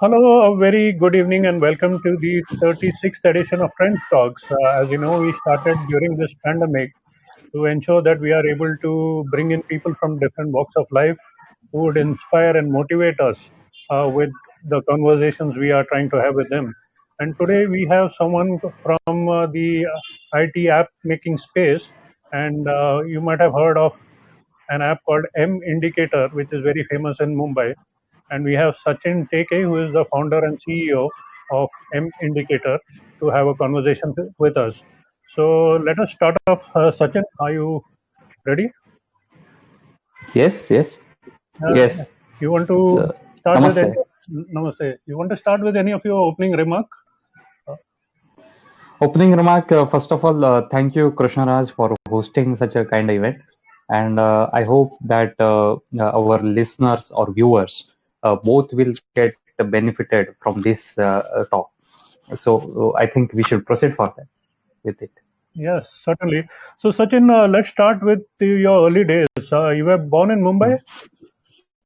Hello, a very good evening, and welcome to the 36th edition of Trends Talks. As you know, we started during this pandemic to ensure that we are able to bring in people from different walks of life who would inspire and motivate us with the conversations we are trying to have with them. And today we have someone from the IT app making space, and you might have heard of an app called M Indicator, which is very famous in Mumbai. And we have Sachin Teke, who is the founder and CEO of M Indicator, to have a conversation with us. So let us start off. Sachin, are you ready? Yes, yes, Uh, yes. you want to So, start with any? namaste. Namaste. You want to start with any of your opening remark? Uh, Opening remark, first of all, thank you, Krishna Raj, for hosting such a kind event. And I hope that our listeners or viewers both will get benefited from this talk. So I think we should proceed further with it. yes, certainly. So Sachin, let's start with your early days. You were born in Mumbai.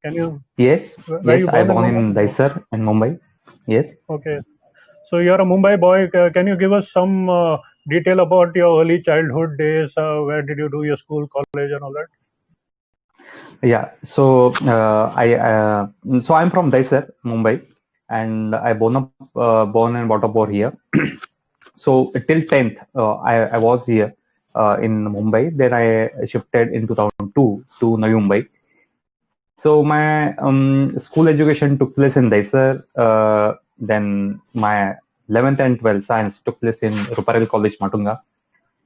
Can you? Yes, Were yes, you I born in born Mumbai? in Daisar in Mumbai. Yes. Okay. So you're a Mumbai boy. Can you give us some detail about your early childhood days? Where did you do your school, college, and all that? Yeah, so I'm from Daisar, Mumbai, and I born and brought up over here. So till 10th, I was here in Mumbai. Then I shifted in 2002 to Navi Mumbai. So my school education took place in Daisar. Then my 11th and 12th science took place in Ruparel College, Matunga,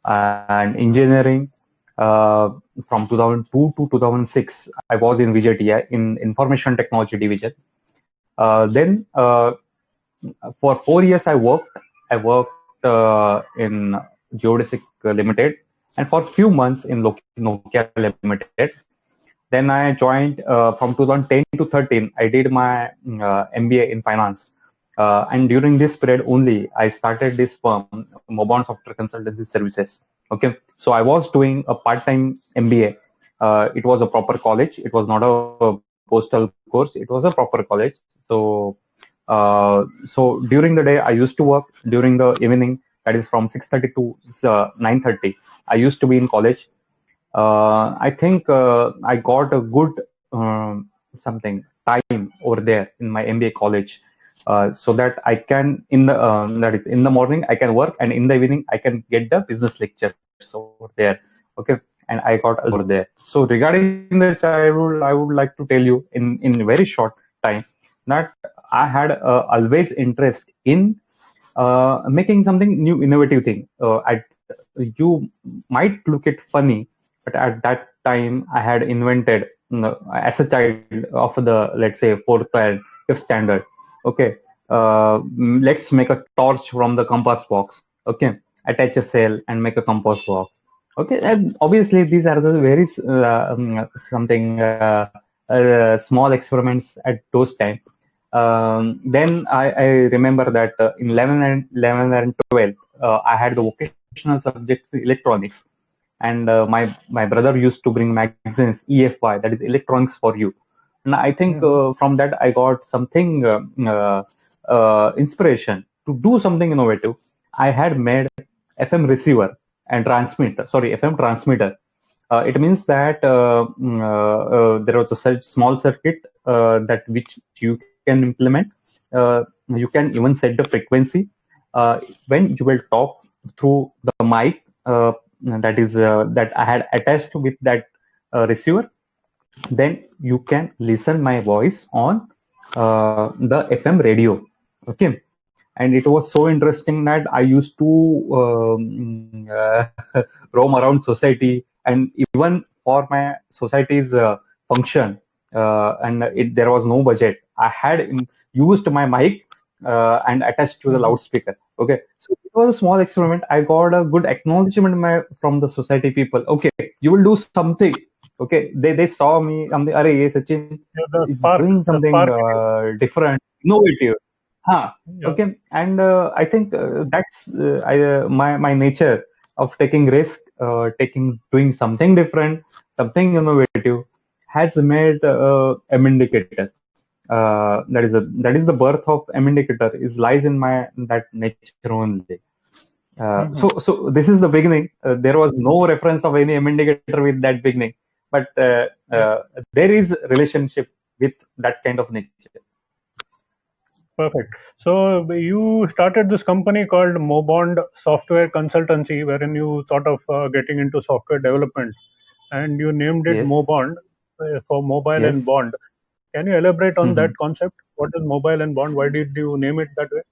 and engineering uh, from 2002 to 2006. I was in VJTI in Information Technology Division. Then for 4 years I worked. I worked in Geodesic Limited, and for few months in Nokia Limited. Then I joined from 2010 to 13. I did my MBA in finance, and during this period only I started this firm, Mobile Software Consultancy Services. Okay, so I was doing a part-time MBA. It was a proper college. It was not a postal course. It was a proper college. So during the day I used to work. During the evening, that is from 6:30 to 9:30, I used to be in college. I think I got a good something time over there in my MBA college, so that I can that is in the morning I can work, and in the evening I can get the business lectures over there. Okay, and I got over there. So regarding the childhood, I would like to tell you in very short time that I had always interest in making something new, innovative thing. You might look it funny, but at that time I had invented, as a child of the, let's say, fourth and fifth standard. Okay, let's make a torch from the compass box. Okay, attach a cell and make a compass box. Okay, and obviously these are the very something small experiments at those time. Then I remember that in 11 and 12, I had the vocational subjects electronics, and my brother used to bring magazines EFY, that is electronics for you. And I think Mhm. from that I got something inspiration to do something innovative. I had made FM receiver and transmitter, sorry, FM transmitter. It means that there was a such small circuit that which you can implement. You can even set the frequency when you will talk through the mic, that I had attached with that receiver. Then you can listen my voice on the FM radio. Okay, and it was so interesting that I used to roam around society, and even for my society's function, there was no budget. I had used my mic and attached to the Mhm. loudspeaker. Okay, so it was a small experiment. I got a good acknowledgement from the society people. Okay, you will do something. Okay, they saw me. I'm the, Arey, Sachin Yeah, is doing the something spark. different, innovative. Huh. Yeah. Okay, and I think that's my nature of taking risk, doing something different, something innovative, has made M Indicator. that is the birth of M indicator is lies in my that nature only. So this is the beginning. There was no reference of any M indicator with that beginning, but Yeah, there is relationship with that kind of nature. perfect. So you started this company called Mobond Software Consultancy, wherein you thought of getting into software development, and you named it Yes, Mobond for mobile and yes. bond. Can you elaborate on that Hmm. concept? What is mobile and bond? Why did you name it that way?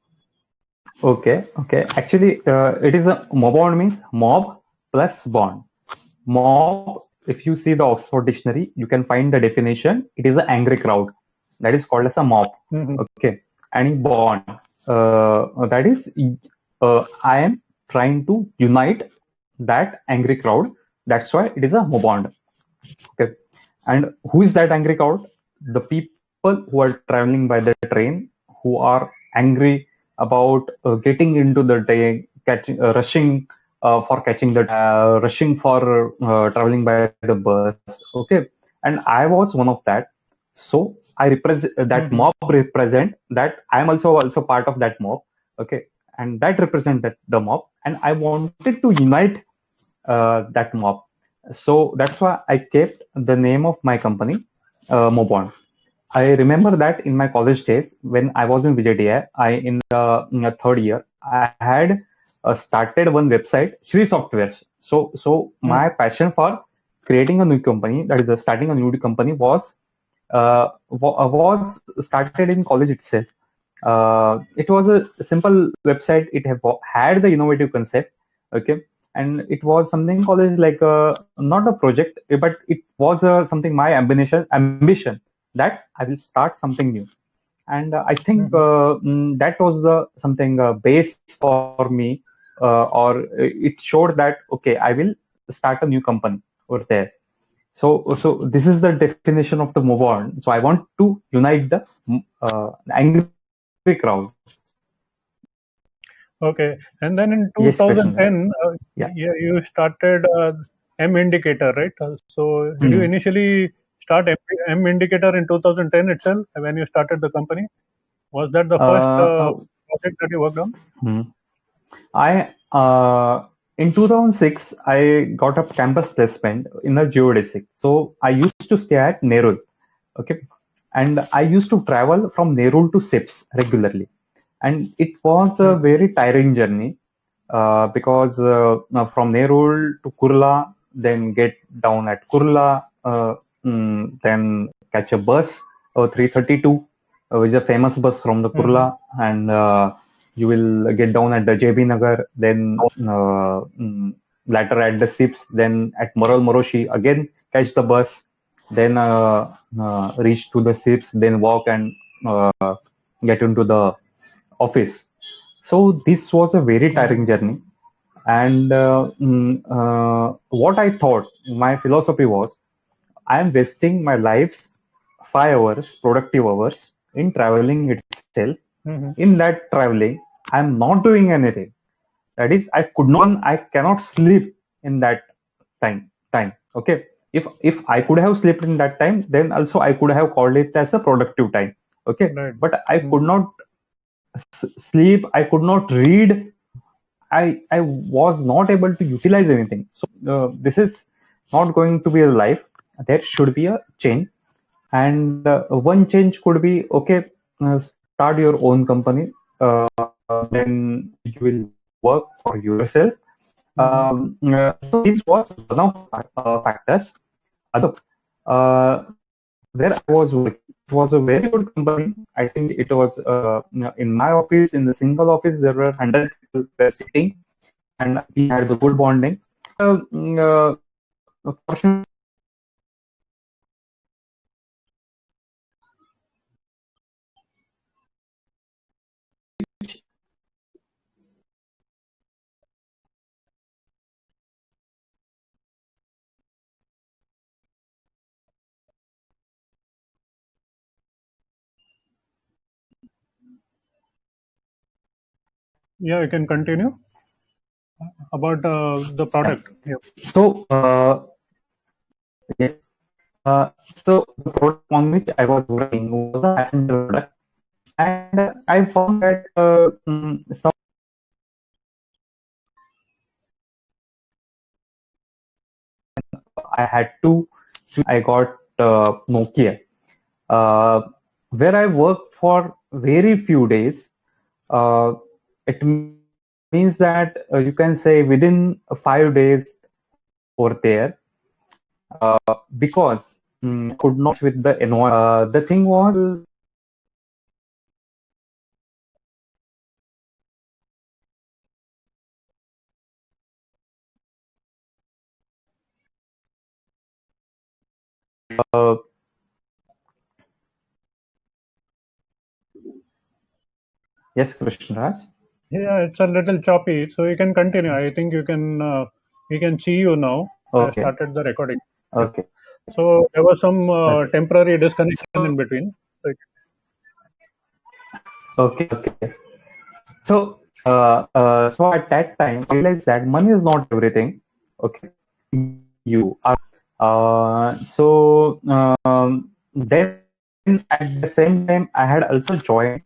Okay, okay. Actually, it is a mob means mob plus bond. Mob, if you see the Oxford Dictionary, you can find the definition. It is an angry crowd. That is called as a mob. Hmm. Okay. And in bond, that is, I am trying to unite that angry crowd. That's why it is a bond. Okay. And who is that angry crowd? The people who are traveling by the train, who are angry about getting into the train, catching, rushing for traveling by the bus. Okay, and I was one of that. So I represent that Hmm. mob. Represent that I am also part of that mob. Okay, and that represented the mob, and I wanted to unite that mob. So that's why I kept the name of my company, Mobond. I remember that in my college days, when I was in VJTI, in the third year, I had started one website, Shri Softwares. So Hmm. my passion for creating a new company, that is, starting a new company, was started in college itself. It was a simple website. It had the innovative concept, okay, and it was something called as like not a project, but it was something my ambition that I will start something new. And I think Hmm. that was the something base for me, or it showed that okay, I will start a new company over there. So this is the definition of the move on. So I want to unite the angry crowd. Okay. And then in Yes, Prashant. 2010, Yeah. you started M Indicator, right? So did you Hmm. initially start M Indicator in 2010 itself when you started the company? Was that the first Uh, uh, project that you worked on? hmm. I In 2006 I got a campus placement in a geodesic. So I used to stay at Nerul, okay, and I used to travel from Nerul to SIPS regularly, and it was a Hmm. very tiring journey because now from Nerul to Kurla, then get down at Kurla, then catch a bus, 332, which is a famous bus from the Hmm. Kurla, and you will get down at the JB Nagar, then later at the SIPS, then at Moral Moroshi, again catch the bus, then reach to the SIPS, then walk and get into the office. So this was a very tiring Hmm. journey. And what I thought, my philosophy was, I am wasting my life's 5 hours, productive hours, in traveling itself. Hmm. In that traveling, I am not doing anything. That is, I cannot sleep in that time. Okay. If I could have slept in that time, then also I could have called it as a productive time. Okay. Right. But I could Hmm. not sleep. I could not read. I was not able to utilize anything. So this is not going to be a life. There should be a change, and one change could be okay. Start your own company. Then you will work for yourself. Hmm. So this was one of factors. Other where I was working, it was a very good company. I think it was in my office, in the single office, there were 100 people were sitting, and we had the good bonding. Fortunately, Yeah, you can continue about the product. Yeah. so yes. So the product on which I was working was a passenger product, and I found that some I had to. I got Nokia, uh, where I worked for very few days. Uh, it means that you can say within 5 days over there, because could not with the environment. The thing was, uh, yes, Krishnaraj. Yeah, it's a little choppy, so you can continue. I think you can. We can see you now. I Okay, started the recording. Yeah. okay, So there was some okay. temporary disconnection in So, between. So, okay, okay. So at that time, I realized that money is not everything. Okay, you are. Then at the same time, I had also joined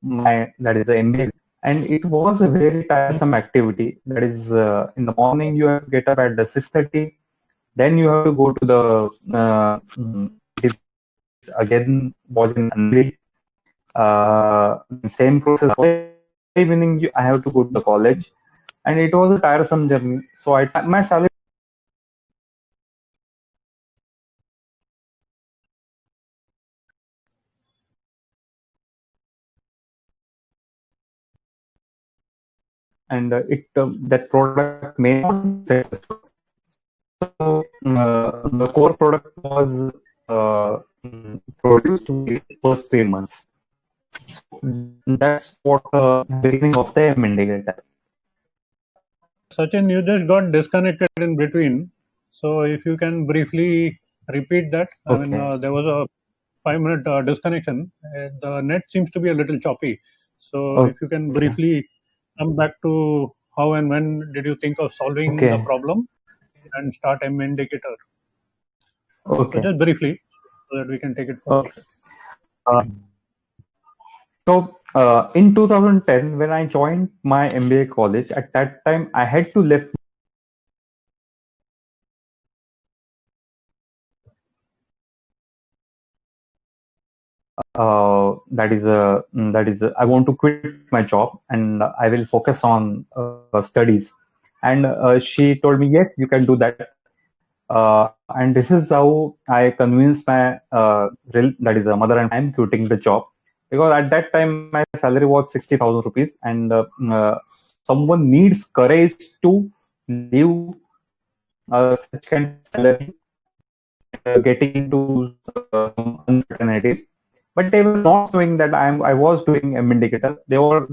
my that is the MBA, and it was a very tiresome activity. That is, in the morning you have to get up at the 6:30, then you have to go to the it is again was in assembly. Same process. Evening, I have to go to the college, and it was a tiresome journey. So my salary, and it that product may not be successful. So the core product was produced in the first 3 months. That's what beginning of the M indicator. Sachin, you just got disconnected in between. So if you can briefly repeat that. I mean, Okay. there was a 5 minute disconnection. The net seems to be a little choppy. So if you can Okay. briefly come back to how and when did you think of solving the Okay. problem and start M indicator. So Okay. just briefly so that we can take it forward. Okay. Uh, So in 2010, when I joined my MBA college, at that time I had to left. I want to quit my job and I will focus on studies. And she told me, yes, you can do that. And this is how I convinced my that is a mother, and I'm quitting the job because at that time my salary was 60,000 rupees, and someone needs courage to leave such kind of salary, getting into some uncertainties. But they were not doing that. I was doing M indicator. They were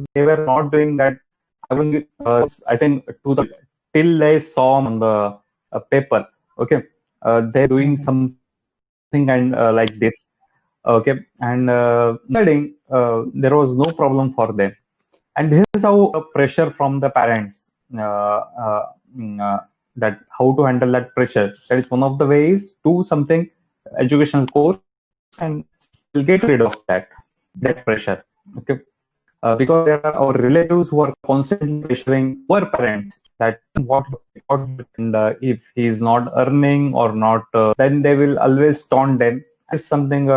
not doing that. I think till they saw on the paper. Okay, they're doing something and like this. Okay, and studying, there was no problem for them. And this is how pressure from the parents, mm, uh, that how to handle that pressure. That is one of the ways. Do something educational course and we'll get rid of that pressure. Okay, because there are our relatives who are constantly pressuring our parents that what and if he is not earning or not, then they will always taunt them. Is something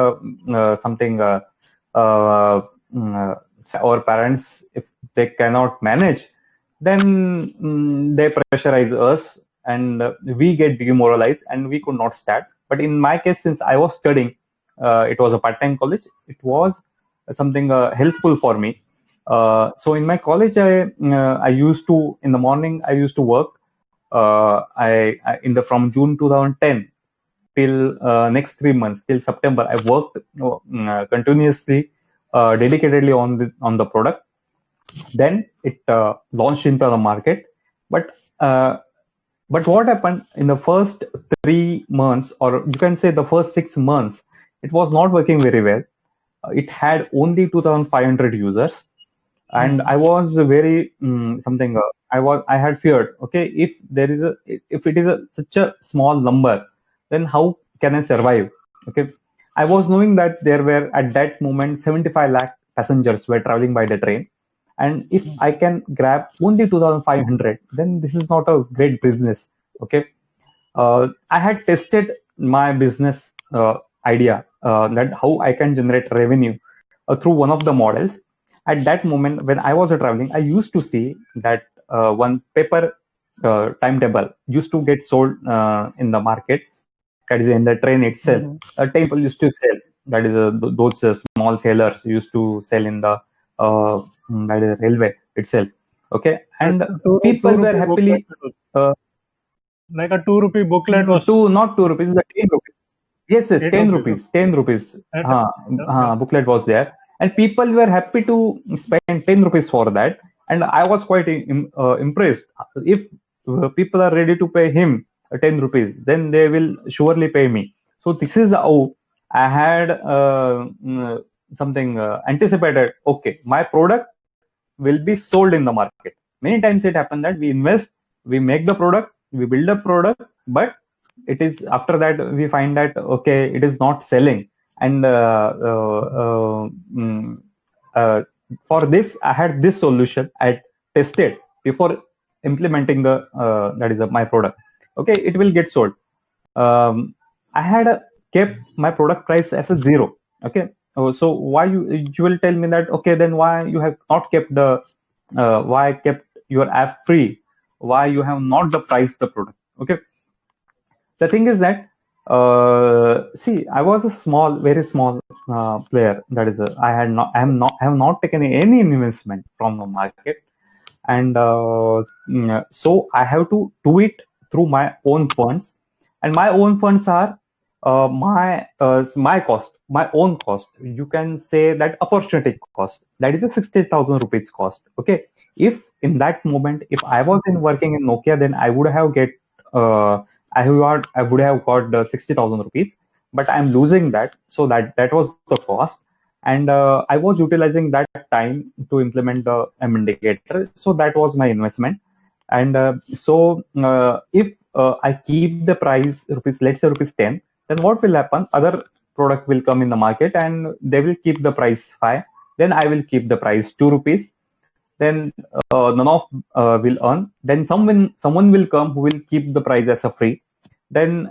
something mm, our parents, if they cannot manage, then they pressurize us, and we get demoralized and we could not start. But in my case, since I was studying, it was a part-time college. It was something helpful for me. So in my college, I used to in the morning I used to work. I in the from June 2010 till next 3 months till September, I worked continuously, dedicatedly on the product. Then it launched into the market, but uh, but what happened in the first 3 months, or you can say the first 6 months, it was not working very well. It had only 2,500 users, and I was very something. I had feared. Okay, if there is a if it is such a small number, then how can I survive? Okay, I was knowing that there were at that moment 75 lakh passengers were traveling by the train, and if I can grab only 2,500, then this is not a great business. Okay, I had tested my business idea that how I can generate revenue through one of the models. At that moment, when I was traveling, I used to see that one paper timetable used to get sold in the market. That is in the train itself. Mhm. People used to sell. That is those small sellers used to sell in the that is railway itself. Okay, A and two people were rupee booklet, happily uh, like a 2 rupee booklet was two not 2 rupees, the 10 rupees. Yes, yes, 10 okay. rupees, 10 rupees. At, yeah, yeah. Booklet was there, and people were happy to spend 10 rupees for that. And I was quite impressed. If people are ready to pay him 10 rupees, then they will surely pay me. So this is how I had something anticipated. Okay, my product will be sold in the market. Many times it happens that we invest, we make the product, we build a product, but it is after that we find that okay, it is not selling. And uh, for this, I had this solution. I tested before implementing the that is my product. Okay, it will get sold. um, I had kept my product price as a zero. Okay, so why you will tell me that okay, then why you have not kept the why kept your app free? Why you have not the price the product? Okay, the thing is that see, I was a small, very small player. That is, I have not taken any investment from the market, and so I have to do it through my own funds, and my own funds are my cost, my own cost. You can say that opportunity cost. That is a 60,000 rupees cost. Okay, if in that moment, if I was in working in Nokia, then I would have get I would have got the 60,000 rupees, but I'm losing that, so that was the cost, and I was utilizing that time to implement the M indicator. So that was my investment, and if I keep the price rupees, let's say rupees 10, then what will happen? Other product will come in the market and they will keep the price 5. Then I will keep the price 2 rupees. Then none of will earn. Then someone will come who will keep the price as a free. Then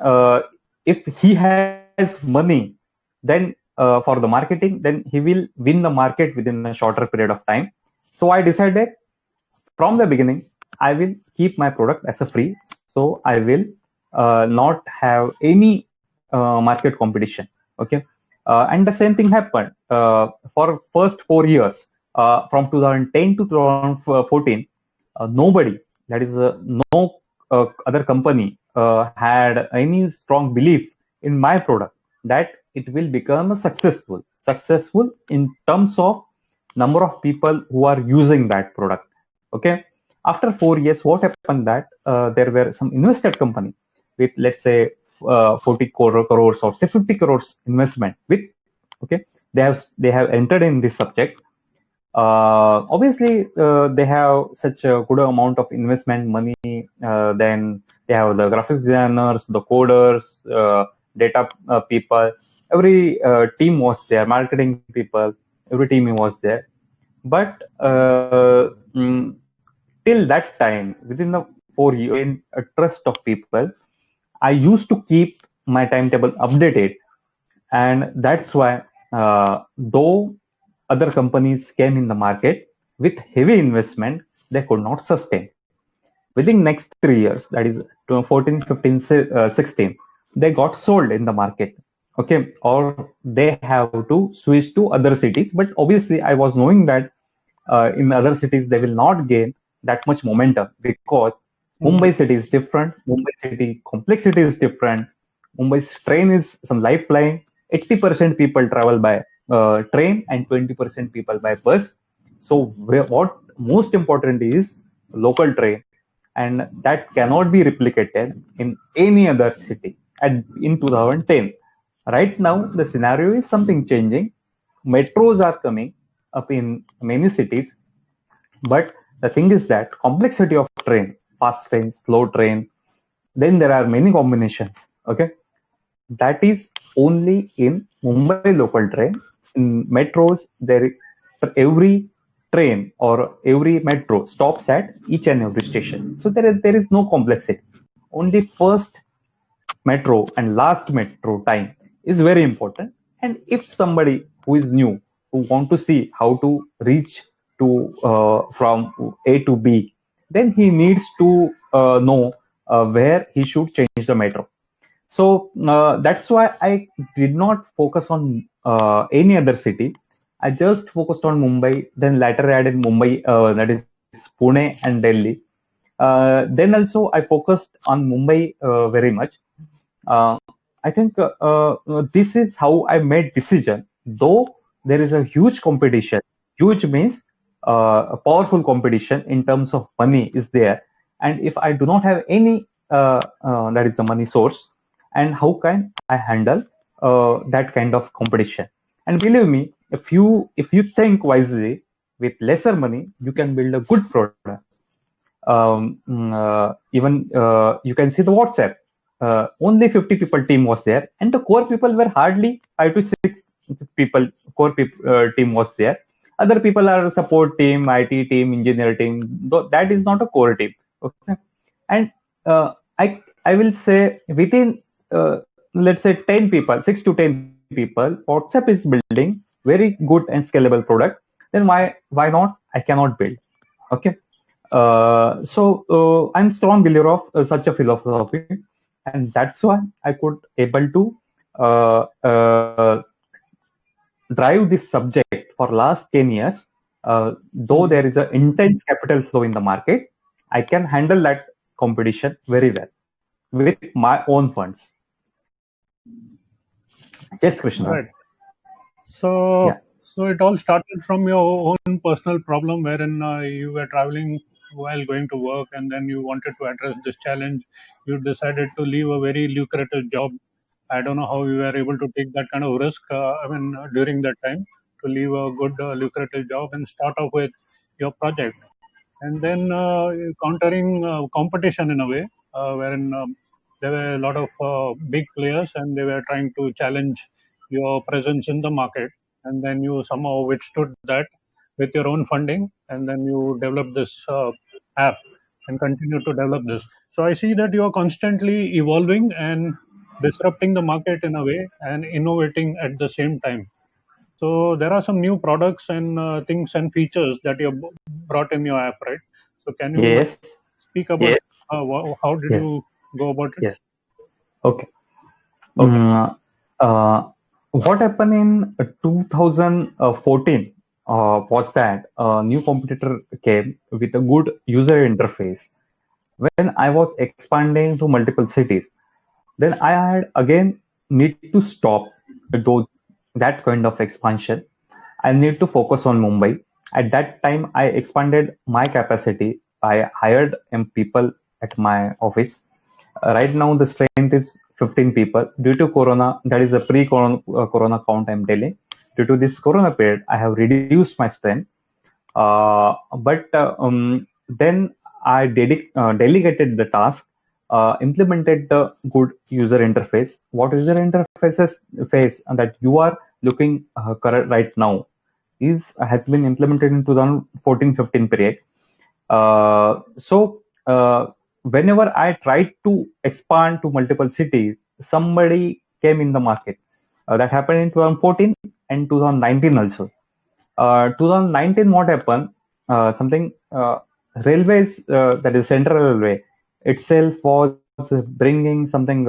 if he has money, then for the marketing, then he will win the market within a shorter period of time. So I decided from the beginning, I will keep my product as a free. So I will not have any market competition. Okay, and the same thing happened for first 4 years, from 2010 to 2014. Nobody, that is no other company had any strong belief in my product that it will become successful in terms of number of people who are using that product. Okay, after 4 years, what happened that there were some invested company with, let's say, 40 crores or say 50 crores investment with. Okay, they have entered in this subject. Obviously, they have such a good amount of investment money. Then they have the graphics designers, the coders, data people. Every team was there, marketing people. Every team was there. But till that time, within the 4 years, in a trust of people, I used to keep my timetable updated, and that's why though other companies came in the market with heavy investment, they could not sustain. Within next 3 years, that is 14, 15, 16, they got sold in the market. Okay, or they have to switch to other cities. But obviously, I was knowing that in other cities they will not gain that much momentum because Mhm. Mumbai city is different. Mumbai city complexity is different. Mumbai's train is some lifeline. 80% people travel by train and 20% people by bus. So what most important is local train, and that cannot be replicated in any other city. And in 2010, right now the scenario is something changing. Metros are coming up in many cities, but the thing is that complexity of train, fast train, slow train, then there are many combinations. Okay, that is only in Mumbai local train. In metros, every train or every metro stops at each and every station. So there is no complexity. Only first metro and last metro time is very important. And if somebody who is new, who want to see how to reach to from A to B, then he needs to know where he should change the metro. So that's why I did not focus on any other city. I just focused on Mumbai, then later added Mumbai, that is Pune and Delhi. Then also I focused on Mumbai very much. uh, I think this is how I made decision. Though there is a huge competition, huge means a powerful competition in terms of money is there. And if I do not have any, that is the money source, and how can I handle that kind of competition? And believe me, if you think wisely, with lesser money, you can build a good product. Even you can see the WhatsApp. Only 50 people team was there, and the core people were hardly 5 to 6 people. Team was there. Other people are support team, IT team, engineer team. Though that is not a core team. Okay, and I will say within let's say 10 people, 6 to 10 people, WhatsApp is building very good and scalable product. Then why not? I cannot build. Okay, so I'm strong believer of such a philosophy, and that's why I could able to uh, uh, drive this subject for last 10 years. Though Mhm. there is an intense capital flow in the market, I can handle that competition very well with my own funds. Yes, Krishna. Right. So, Yeah. so it all started from your own personal problem, wherein you were traveling while going to work, and then you wanted to address this challenge. You decided to leave a very lucrative job. I don't know how you were able to take that kind of risk. During that time, to leave a good lucrative job and start off with your project, and then countering competition in a way, wherein there were a lot of big players and they were trying to challenge your presence in the market, and then you somehow withstood that with your own funding, and then you developed this app and continue to develop this. So I see that you are constantly evolving and disrupting the market in a way and innovating at the same time. So there are some new products and things and features that you have brought in your app, right? So can you Yes. speak about Yes. how did Yes. you go about it? Yes. Okay. Okay. Mm, uh, what happened in 2014 was that a new competitor came with a good user interface. When I was expanding to multiple cities, then I had again need to stop those that kind of expansion. I need to focus on Mumbai. At that time, I expanded my capacity. I hired people at my office. Right now, the strength is 15 people. Due to Corona, that is a pre-Corona Corona count I'm telling. Due to this Corona period, I have reduced my strength. But then I delegated the task, implemented the good user interface. What user interfaces face that you are looking correct right now is has been implemented in 2014-15 period. So whenever I tried to expand to multiple cities, somebody came in the market. That happened in 2014 and 2019 also. 2019, what happened? Something railways, that is Central Railway itself was bringing something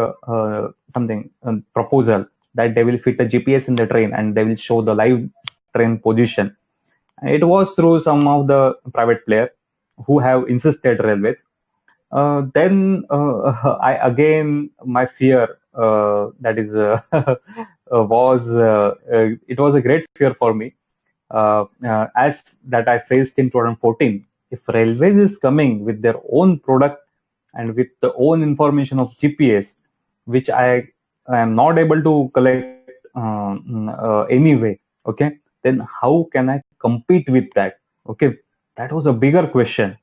proposal that they will fit a GPS in the train and they will show the live train position. It was through some of the private player who have insisted railways. Then I again my fear that is was it was a great fear for me as that I faced in 2014. If railways is coming with their own product and with the own information of GPS, which I am not able to collect anyway, okay, then how can I compete with that? Okay, that was a bigger question,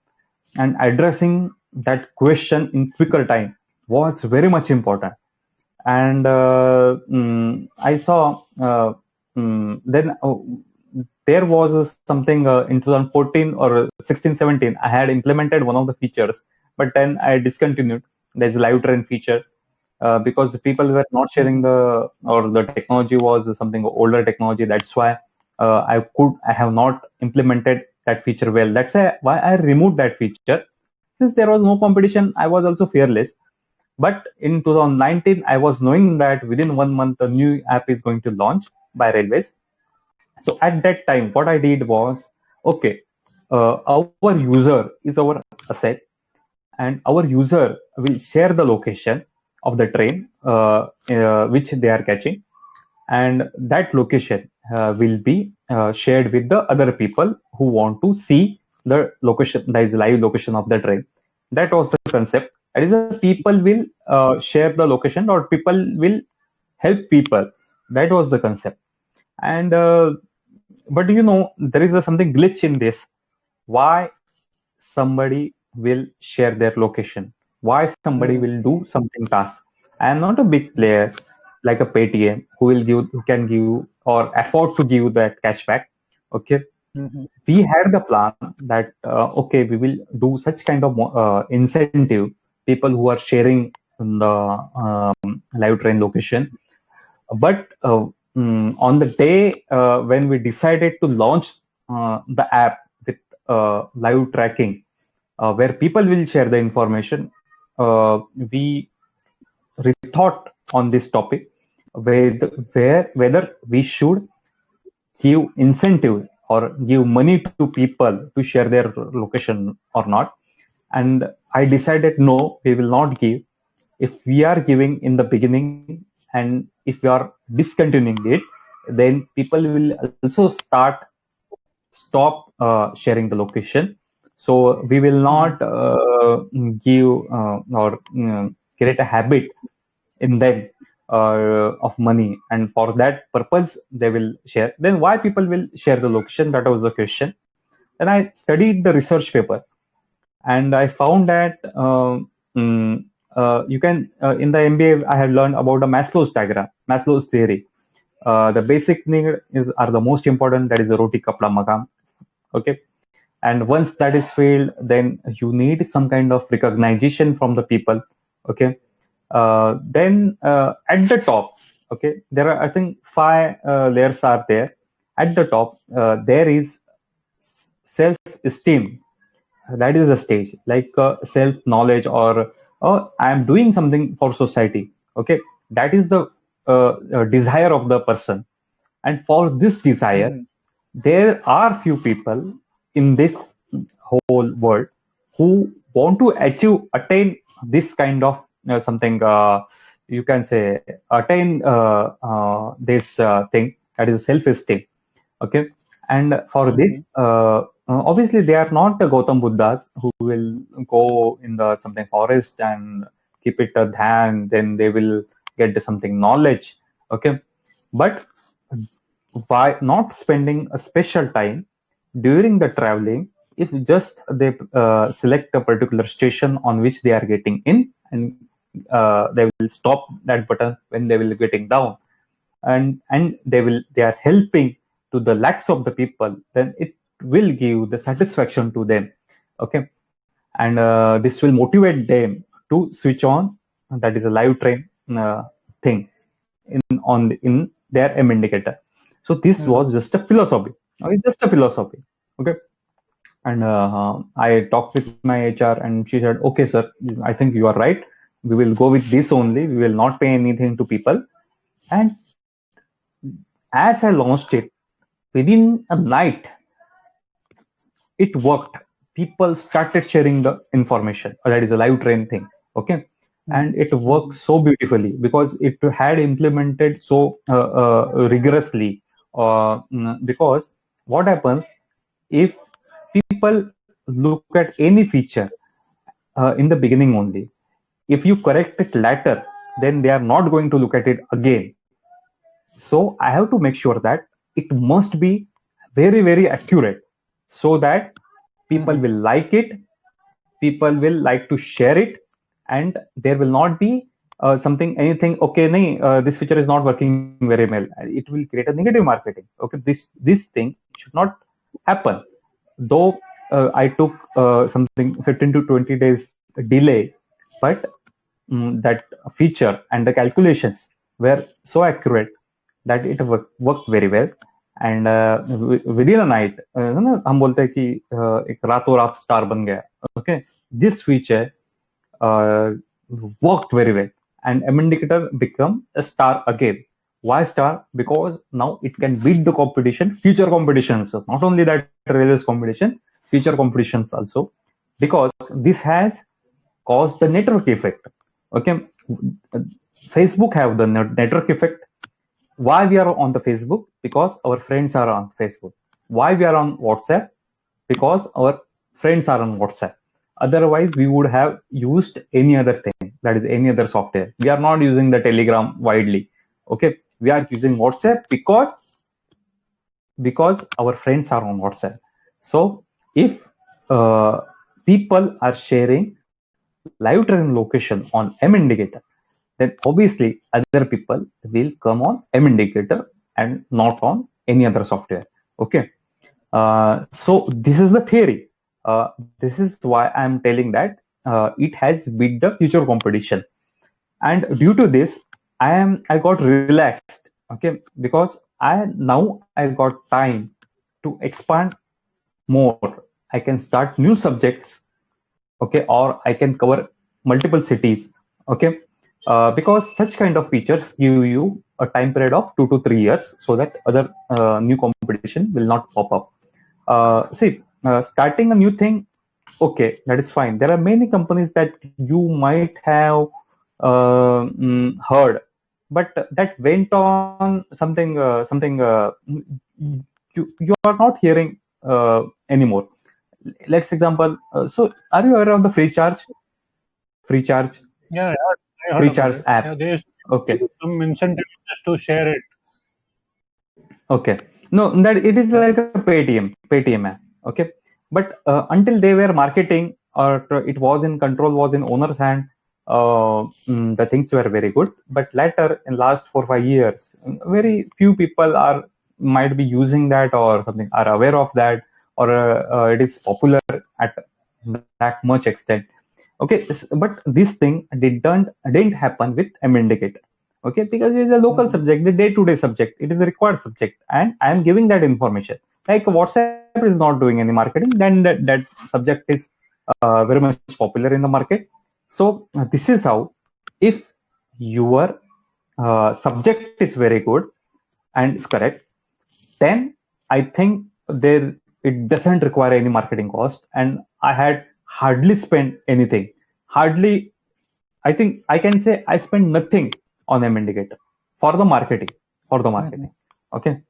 and addressing that question in quicker time was very much important. And I saw then there was something in 2014 or 16 17. I had implemented one of the features, but then I discontinued. There's a live train feature because people were not sharing Mhm. the technology was something older technology. That's why I have not implemented that feature well. That's why I removed that feature. Since there was no competition, I was also fearless. But in 2019, I was knowing that within 1 month, a new app is going to launch by Railways. So at that time, what I did was, okay, our user is our asset, and our user will share the location of the train which they are catching, and that location will be shared with the other people who want to see the location, that is live location of the train. That was the concept. That is, people will share the location, or people will help people. That was the concept. And but there is something glitch in this. Why somebody will share their location? Why somebody Mhm. will do something task? I am not a big player like a Paytm who can give or afford to give that cashback. Okay, Mhm. we had the plan that okay, we will do such kind of incentive people who are sharing the live train location. But on the day when we decided to launch the app with live tracking, where people will share the information, we rethought on this topic, whether we should give incentive or give money to people to share their location or not. And I decided, no, we will not give. If we are giving in the beginning, and if we are discontinuing it, then people will also stop sharing the location. So we will Mhm. not give or create a habit in them of money, and for that purpose they will share. Then why people will share the location? That was the question. And I studied the research paper, and I found that you can in the MBA I had learned about the Maslow's diagram, Maslow's theory. The basic need is are the most important. That is the roti kapda makam. Okay, and once that is filled, then you need some kind of recognition from the people. Okay, then at the top, okay, there are, I think, five layers are there. At the top, there is self-esteem. That is a stage like self-knowledge, or oh, I am doing something for society. Okay, that is the desire of the person. And for this desire, Mhm. there are few people in this whole world who want to attain this kind of something, you can say, attain this thing, that is self-esteem. Okay, and for this Mhm. obviously they are not the Gautam Buddhas who will go in the something forest and keep it a dhyan, then they will get something knowledge. Okay, but why not spending a special time during the traveling, if just they select a particular station on which they are getting in, and they will stop that button when they will getting down, and they are helping to the lakhs of the people, then it will give the satisfaction to them. Okay, and this will motivate them to switch on, that is a live train thing in their M indicator. So this Mhm. was just a philosophy. Okay, just a philosophy. Okay, and I talked with my HR, and she said, "Okay, sir, I think you are right. We will go with this only. We will not pay anything to people." And as I launched it, within a night, it worked. People started sharing the information. That is a live train thing. Okay, and Mhm. it worked Mhm. so beautifully because it had implemented so rigorously. Because what happens if people look at any feature in the beginning only? If you correct it later, then they are not going to look at it again. So I have to make sure that it must be very, very accurate, so that people Mhm. will like it, people will like to share it, and there will not be something, anything, okay, nahi, this feature is not working very well. It will create a negative marketing. Okay, this thing should not happen. Though I took something 15 to 20 days delay, but that feature and the calculations were so accurate that it worked very well. And within a night, ना हम बोलते हैं कि एक रातों रात star बन गया. Okay, this feature worked very well, and M indicator become a star again. Why star? Because now it can beat the competition, future competitions. So not only that races competition, future competitions also, because this has caused the network effect. Okay, Facebook have the network effect. Why we are on the Facebook? Because our friends are on Facebook. Why we are on WhatsApp? Because our friends are on WhatsApp. Otherwise, we would have used any other thing, that is any other software. We are not using the Telegram widely. Okay, we are using WhatsApp because our friends are on WhatsApp. So if people are sharing live training location on M indicator, then obviously other people will come on M indicator and not on any other software. Okay, so this is the theory. This is why I'm telling that it has beat the future competition, and due to this, I got relaxed. Okay, because I got time to expand more. I can start new subjects. Okay, or I can cover multiple cities. Okay, because such kind of features give you a time period of 2 to 3 years, so that other new competition will not pop up. See, starting a new thing, okay, that is fine. There are many companies that you might have heard, but that went on something you are not hearing anymore. Let's example. So, are you aware of the free charge? Free charge, Yeah, I heard free about charge it. Yeah, app. there's Okay, some incentive just to share it. okay. No, that it is like a Paytm app. Okay, but until they were marketing or it was in control, was in owner's hand, the things were very good. But later, in last 4 5 years, very few people are might be using that or something, are aware of that, or it is popular at that much extent. Okay, but this thing didn't happen with M indicator. Okay, because it is a local subject, the day-to-day subject, it is a required subject, and I am giving that information. Like WhatsApp is not doing any marketing, then that subject is very much popular in the market. So this is how, if your subject is very good and is correct, then I think there it doesn't require any marketing cost, and I had hardly spent anything. Hardly, I think I can say I spent nothing on M indicator for the marketing. For the marketing, okay.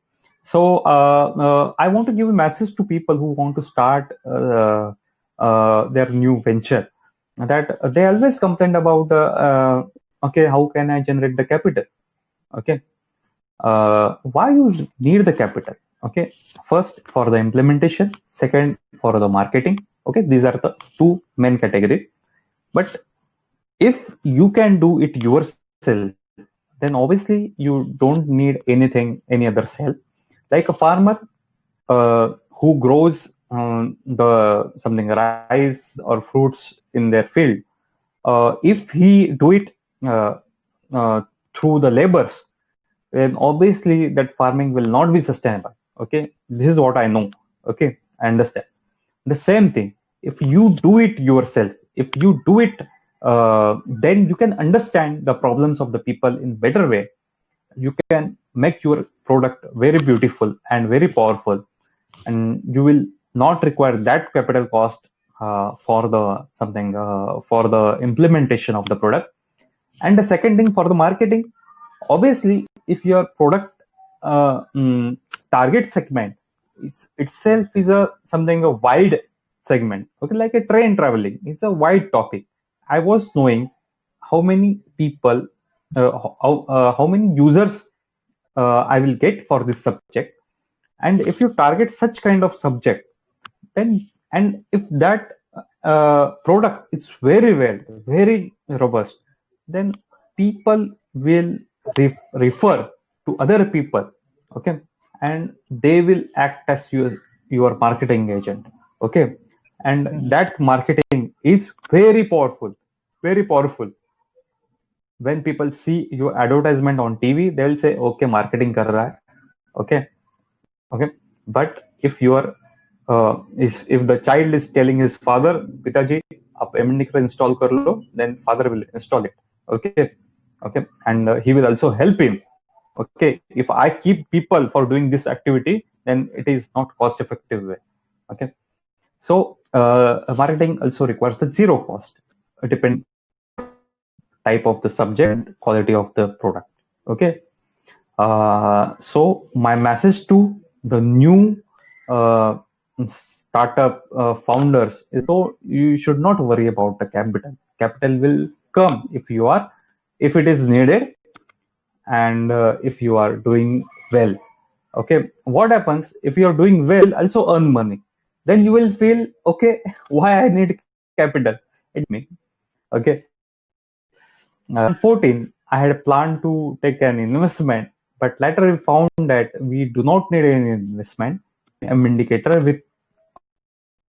So I want to give a message to people who want to start their new venture, that they always complain about okay, how can I generate the capital? Okay, why you need the capital? Okay, first for the implementation, second for the marketing. Okay, these are the two main categories. But if you can do it yourself, then obviously you don't need any other help. Like a farmer who grows the something rice or fruits in their field, if he do it uh, through the labors, then obviously that farming will not be sustainable. Okay, this is what I know. Okay, I understand. The same thing, if you do it yourself, if you do it, then you can understand the problems of the people in better way. You can make your product very beautiful and very powerful, and you will not require that capital cost for the something for the implementation of the product. And the second thing, for the marketing, obviously if your product target segment itself is a something a wide segment, okay, like a train traveling, it's a wide topic. I was knowing how many people, how many users I will get for this subject. And if you target such kind of subject, then, and if that product is very well, very robust, then people will refer to other people, okay, and they will act as your marketing agent, okay, and Mhm. that marketing is very powerful, very powerful. When people see your advertisement on TV, they will say, okay, marketing kar raha hai, okay, okay. But if you are if the child is telling his father, Pitaji, आप MND install कर लो, then father will install it, okay, okay, and he will also help him. Okay, if I keep people for doing this activity, then it is not cost effective way. Okay, so marketing also requires the zero cost, depending type of the subject, quality of the product. Okay, so my message to the new startup founders is, so you should not worry about the capital. Capital will come if it is needed, and if you are doing well. Okay, what happens if you are doing well, also earn money? Then you will feel, okay, why I need capital? It me. Okay, 2014, I had planned to take an investment, but later we found that we do not need any investment. Indicator with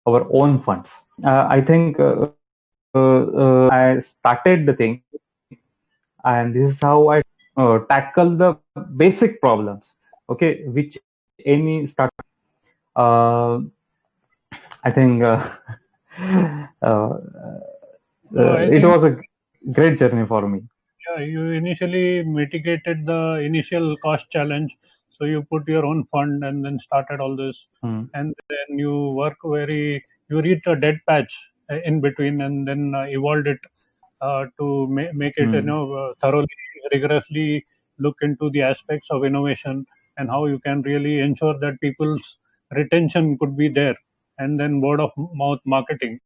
our own funds. I think I started the thing, and this is how I tackle the basic problems. Okay, which any startup. Uh, I think uh, So I it think, was a great journey for me. yeah, you initially mitigated the initial cost challenge. So you put your own fund and then started all this, Mm, and then you reached a dead patch in between, and then evolved it to make it, mm, thoroughly, rigorously look into the aspects of innovation and how you can really ensure that people's retention could be there, and then word of mouth marketing.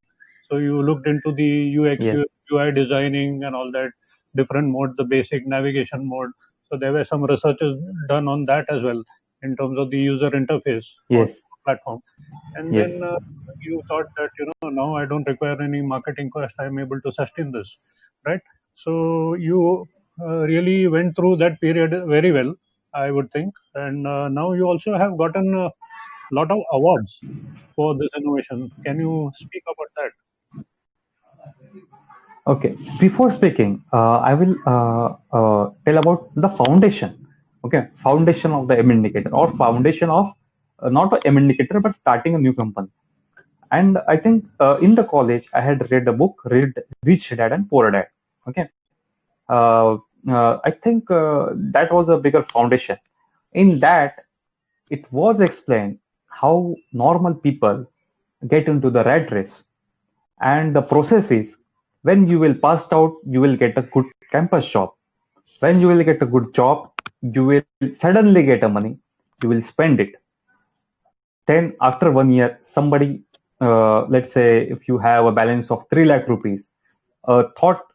So you looked into the UX, yes, UI designing and all that, different mode, the basic navigation mode. So there were some researches done on that as well in terms of the user interface on yes, platform. And yes. then you thought that, now I don't require any marketing cost. I'm able to sustain this, right? So you really went through that period very well, I would think. And now you also have gotten a lot of awards for this innovation. Can you speak about that? Okay. Before speaking, I will tell about the foundation. Okay, foundation of the M indicator, or foundation of not a M indicator, but starting a new company. And I think in the college, I had read a book, read Rich Dad and Poor Dad. Okay, uh, I think that was a bigger foundation. In that, it was explained how normal people get into the rat race, and the process is, when you will pass out, you will get a good campus job. When you will get a good job, you will suddenly get a money. You will spend it. Then after 1 year, somebody, let's say if you have a balance of 3 lakh rupees, a thought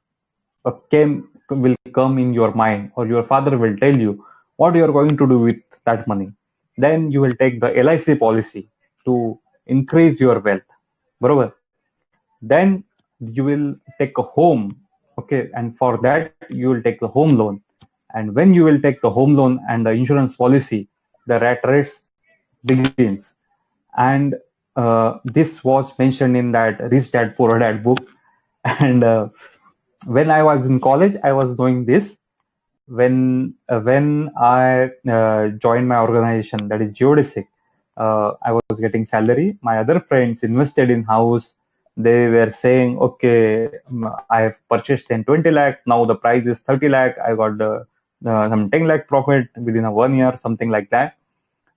came will come in your mind, or your father will tell you what you are going to do with that money. Then you will take the LIC policy to increase your wealth. Barabar? Then you will take a home, okay, and for that you will take the home loan. And when you will take the home loan and the insurance policy, the rat race begins. And this was mentioned in that Rich Dad Poor Dad book. And when I was in college, I was doing this. When I joined my organization, that is Geodesic, I was getting salary. My other friends invested in house. They were saying, okay, I have purchased in 20 lakh. Now the price is 30 lakh. I got some 10 lakh profit within a 1 year, something like that.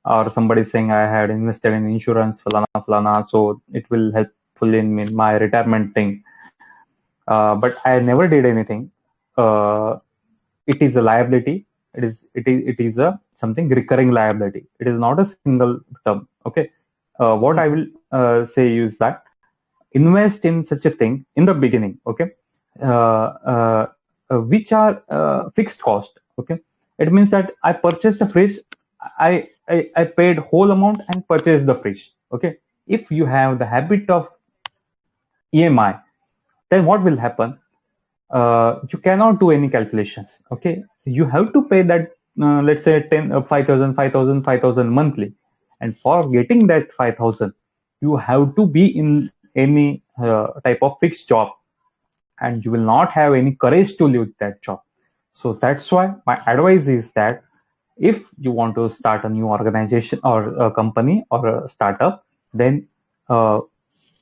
Or somebody saying I had invested in insurance, falana, falana, so it will helpful in my retirement thing. But I never did anything. Uh, it is a liability. It is a something recurring liability. It is not a single term. Okay. What I will say is that invest in such a thing in the beginning. Okay. Which are fixed cost. Okay. It means that I purchased a fridge. I paid whole amount and purchased the fridge. Okay. If you have the habit of EMI, then what will happen? you cannot do any calculations. Okay, you have to pay that, let's say 10 5,000 monthly, and for getting that 5,000 you have to be in any type of fixed job, and you will not have any courage to leave that job. So that's why my advice is that if you want to start a new organization or a company or a startup, then uh,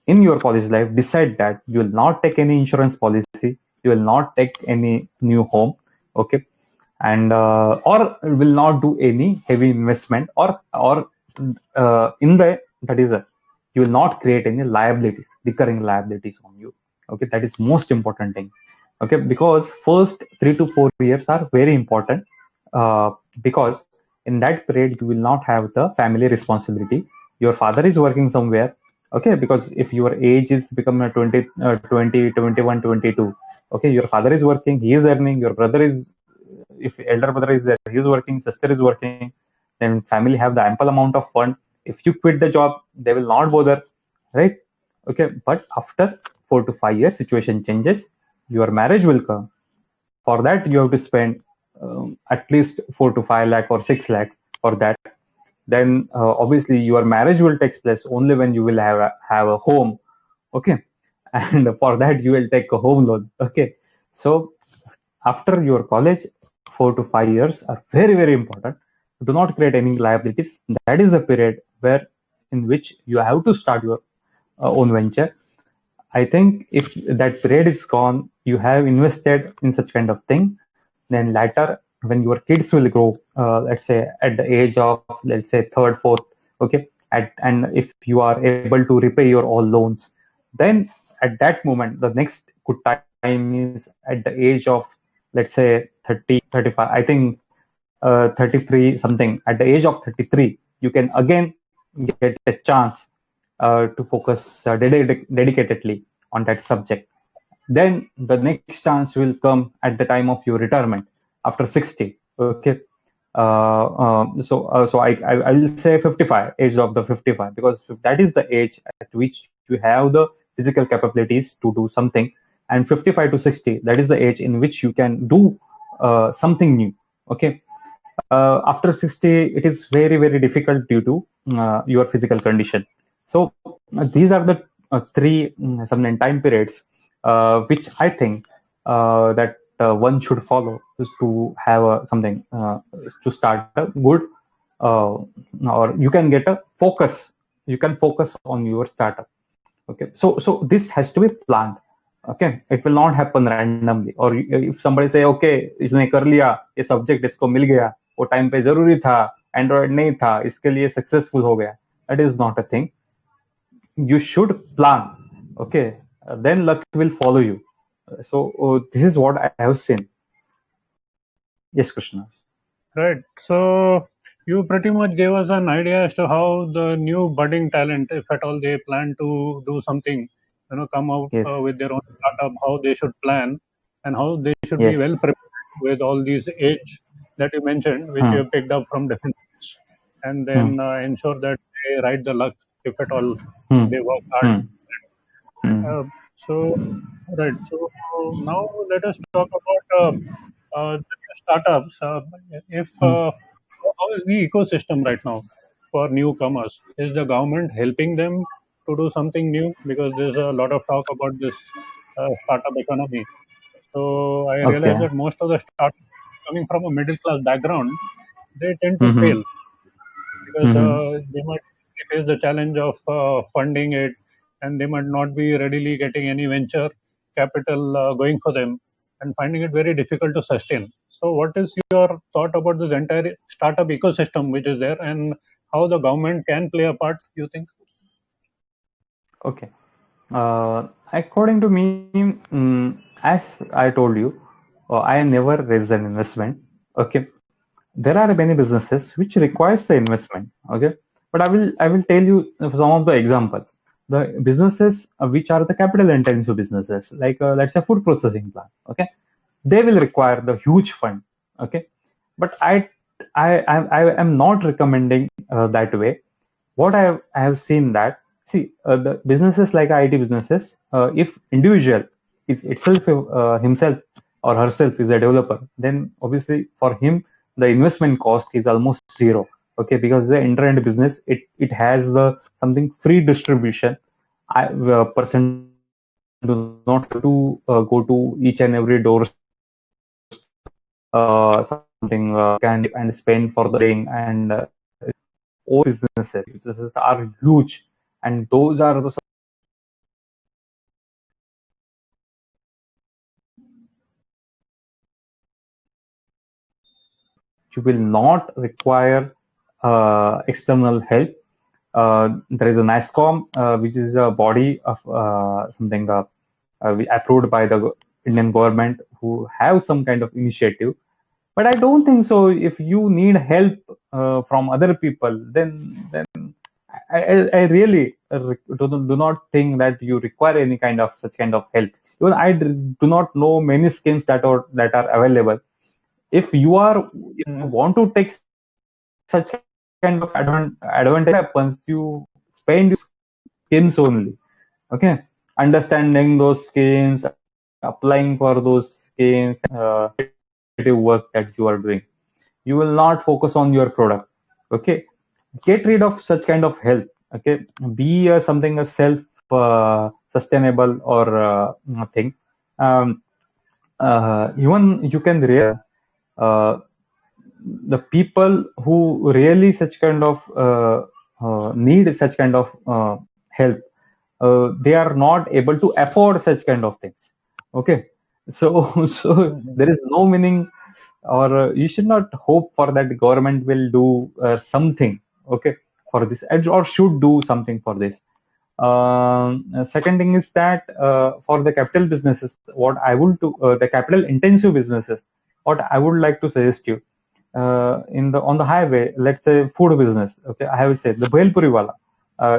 in your college life decide that you will not take any insurance policy, you will not take any new home, okay, and or will not do any heavy investment, or in the that is a, you will not create any liabilities, recurring liabilities on you. Okay, that is most important thing. Okay, because first 3 to 4 years are very important, uh, because in that period you will not have the family responsibility. Your father is working somewhere, okay, because if your age is become a 20, 21, 22, okay, your father is working, he is earning, your brother is, if elder brother is there, he is working, sister is working, then family have the ample amount of fund. If you quit the job, they will not bother, right? Okay, but after 4 to 5 years, situation changes. Your marriage will come. For that, you have to spend at least 4 to 5 lakh or 6 lakhs for that. Then obviously your marriage will take place only when you will have a home, okay, and for that you will take a home loan, okay. So after your college, 4 to 5 years are very very important. Do not create any liabilities. That is the period where in which you have to start your own venture. I think if that period is gone, you have invested in such kind of thing, then later when your kids will grow, let's say at the age of, let's say, third, fourth, okay, and if you are able to repay your all loans, then at that moment, the next good time is at the age of, let's say, 30, 35. I think 33 something. At the age of 33, you can again get a chance to focus dedicatedly on that subject. Then the next chance will come at the time of your retirement after 60. Okay. I will say 55, age of the 55, because that is the age at which you have the physical capabilities to do something, and 55 to 60, that is the age in which you can do something new. Okay. After 60, it is very very difficult due to your physical condition. So these are the three some time periods which I think that one should follow is to have something to start a good, or you can get a focus. You can focus on your startup. Okay, so this has to be planned. Okay, it will not happen randomly. Or if somebody say, okay, इसने कर लिया ये subject इसको मिल गया, वो time पे जरूरी था, एंड्रॉइड नहीं था, इसके लिए सक्सेसफुल हो गया, that is not a thing. You should plan. Okay, then luck will follow you. So this is what I have seen. Yes, Krishna. Right. So you pretty much gave us an idea as to how the new budding talent, if at all they plan to do something, come out Yes. with their own startup, how they should plan and how they should be Yes. well prepared with all these age that you mentioned, which you have picked up from different books, and then ensure that they ride the luck if at all they work hard. So, right. So now let us talk about the startups. If how is the ecosystem right now for newcomers? Is the government helping them to do something new? Because there's a lot of talk about this startup economy. So I realize Okay. that most of the startups coming from a middle class background, they tend to fail because they might face the challenge of funding it, and they might not be readily getting any venture capital going for them, and finding it very difficult to sustain. So what is your thought about this entire startup ecosystem which is there, and how the government can play a part, you think? Okay. According to me, as I told you, I never raised an investment. Okay. There are many businesses which requires the investment. Okay. But I will tell you some of the examples. The businesses which are the capital intensive businesses, like let's say food processing plant. Okay. They will require the huge fund. Okay. But I am not recommending that way. What I have seen that, see, the businesses like IT businesses, if individual is itself himself or herself is a developer, then obviously for him the investment cost is almost zero. Okay, because the internet business, it has the something free distribution. Person do not have to go to each and every door, something and spend for the day, and all businesses are huge, and those are the you will not require external help. There is a NISCOM, which is a body of something approved by the Indian government, who have some kind of initiative. But I don't think so. If you need help from other people, then I really do not think that you require any kind of such kind of help. Even do not know many schemes that are available. If you want to take such kind of advantage happens, you spend schemes only. Okay, understanding those schemes, applying for those schemes, creative work that you are doing. You will not focus on your product. Okay, get rid of such kind of help. Okay, be something a self sustainable or thing. Um, Even you can uh, the people who really such kind of need such kind of help, they are not able to afford such kind of things. Okay, so so there is no meaning, or you should not hope for that government will do something, okay, for this, or should do something for this. Second thing is that for the capital businesses, what I would do, the capital intensive businesses, what I would like to suggest you, in the on the highway, let's say food business. Okay, I have said the Bhelpuri wala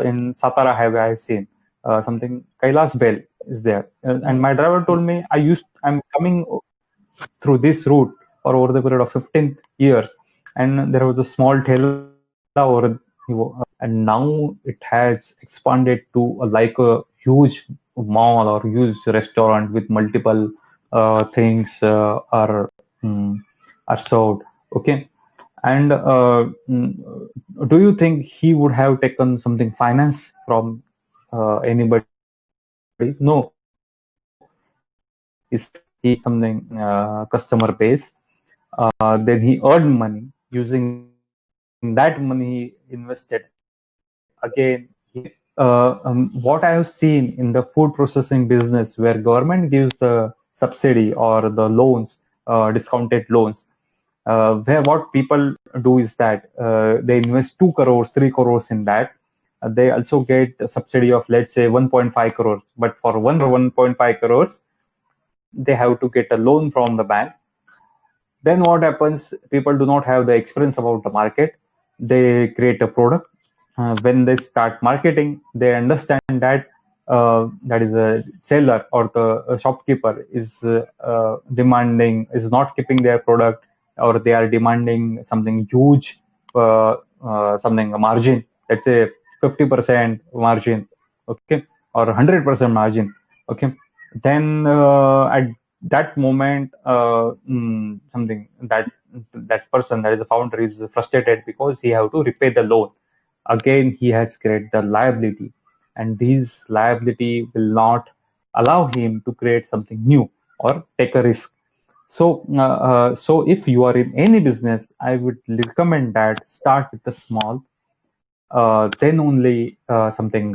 in Satara highway. I have seen something Kailas Bell is there, and my driver told me I'm coming through this route for over the period of 15 years, and there was a small Thela over, and now it has expanded to like a huge mall or huge restaurant with multiple things mm, are served. Okay, and do you think he would have taken something finance from anybody? No, he something customer base. Then he earned money. Using that money, he invested again. What I have seen in the food processing business, where government gives the subsidy or the loans, discounted loans, where what people do is that they invest 2 crores, 3 crores in that. They also get a subsidy of, let's say, 1.5 crores. But for 1.5 crores, they have to get a loan from the bank. Then what happens? People do not have the experience about the market. They create a product. When they start marketing, they understand that that is a seller or the shopkeeper is not keeping their product, or they are demanding something huge, something a margin. Let's say 50% margin, okay, or 100% margin, okay. Then at that moment, something that person, that is the founder, is frustrated because he have to repay the loan. Again, he has created the liability, and this liability will not allow him to create something new or take a risk. So if you are in any business, I would recommend that start with the small, then only something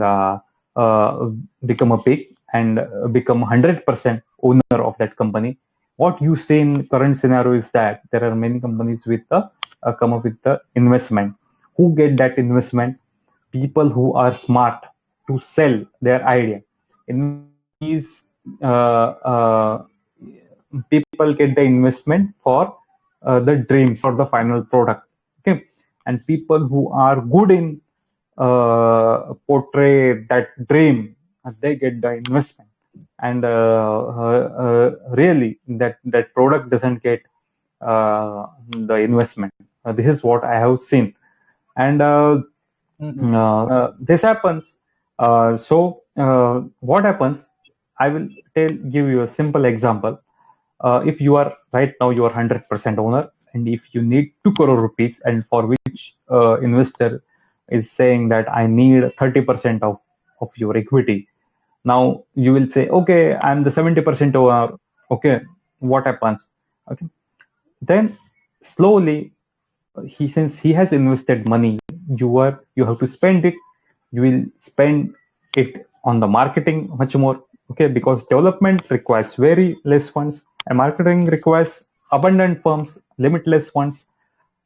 become a big, and become 100% owner of that company. What you see in current scenario is that there are many companies with the come up with the investment. Who get that investment? People who are smart to sell their idea. In these, people get the investment for the dreams or the final product. Okay, and people who are good in portray that dream, they get the investment. And really, that product doesn't get the investment. This is what I have seen, and this happens. What happens? I will give you a simple example. If you are right now you are 100% owner, and if you need 2 crore rupees, and for which investor is saying that I need 30% of your equity. Now you will say, okay, I'm the 70% owner. Okay, what happens? Okay, then slowly since he has invested money, you have to spend it. You will spend it on the marketing much more. Okay, because development requires very less funds, and marketing requires abundant funds, limitless funds,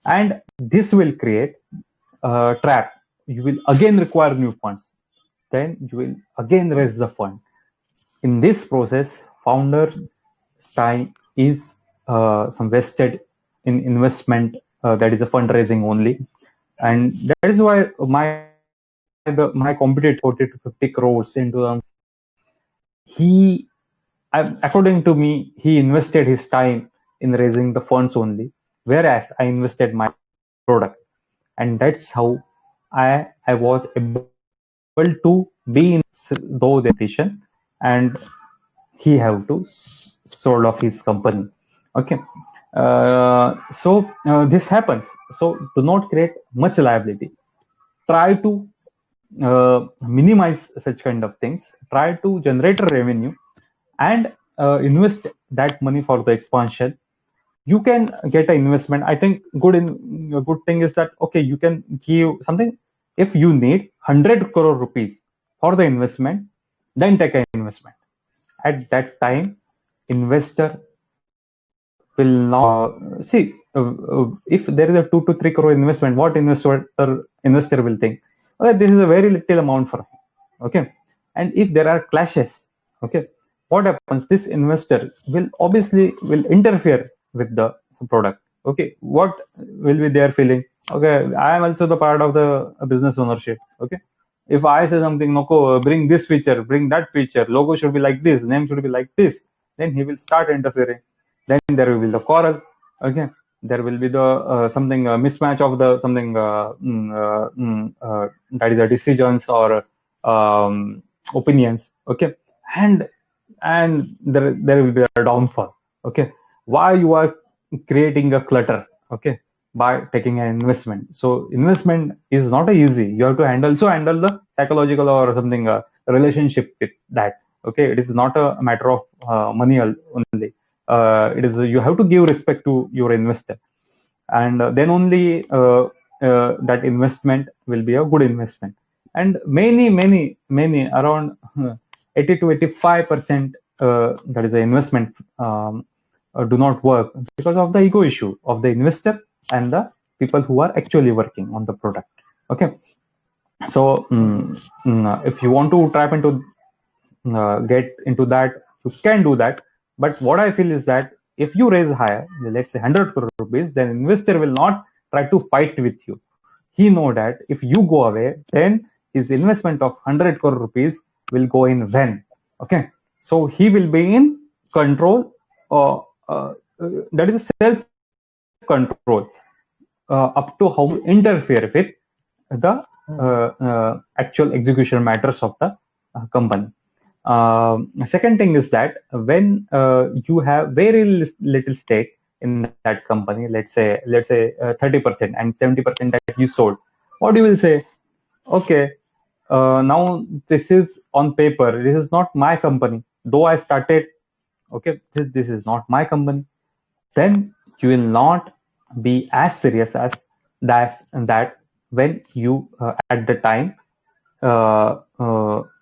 and this will create a trap. You will again require new funds, then you will again raise the fund. In this process, founder time is some vested in investment, that is a fundraising only, and that is why my competitor 40 to 50 crores into them. He, according to me, he invested his time in raising the funds only, whereas I invested my product, and that's how I was able to be in though the decision, and he have to sold off his company. Okay, this happens. So do not create much liability. Try to minimize such kind of things. Try to generate a revenue and invest that money for the expansion. You can get an investment. I think a good thing is that, okay, you can give something. If you need 100 crore rupees for the investment, then take an investment. At that time, investor will not see, if there is a 2 to 3 crore investment, what investor will think, okay, this is a very little amount for him. Okay, and if there are clashes, okay, what happens? This investor will obviously will interfere with the product. Okay, what will be their feeling? Okay, I am also the part of the business ownership. Okay, if I say something, no, bring this feature, bring that feature, logo should be like this, name should be like this, then he will start interfering. Then there will be the quarrel. Okay, there will be the something mismatch of the something that is a decisions or opinions. Okay, and there will be a downfall. Okay, why you are creating a clutter? Okay, by taking an investment. So investment is not easy. You have to handle the psychological or something relationship with that. Okay, it is not a matter of money only. It is you have to give respect to your investor, and then only that investment will be a good investment. And many around 80 to 85% that is the investment do not work because of the ego issue of the investor and the people who are actually working on the product. Okay, so if you want to tap into get into that, you can do that. But what I feel is that if you raise higher, let's say 100 crore rupees, then investor will not try to fight with you. He know that if you go away, then his investment of 100 crore rupees will go in vain. Okay, so he will be in control. That is self control up to how to interfere with the actual execution matters of the company. Second thing is that when you have very little stake in that company, let's say 30% and 70% that you sold, what you will say? Okay, now this is on paper. This is not my company. Though I started, okay, this is not my company. Then you will not be as serious as that when you at the time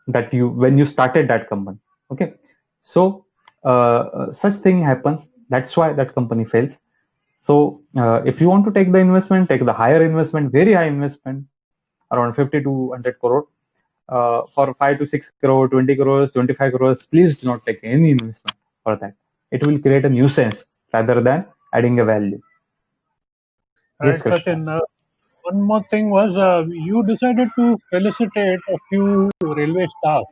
that you when you started that company. Okay, so such thing happens. That's why that company fails. So if you want to take the investment, take the higher investment, very high investment, around 50 to 100 crore. For 5 to 6 crore, 20 crores, 25 crores, please do not take any investment for that. It will create a nuisance rather than adding a value. All right, Sachin. One more thing was you decided to felicitate a few railway staff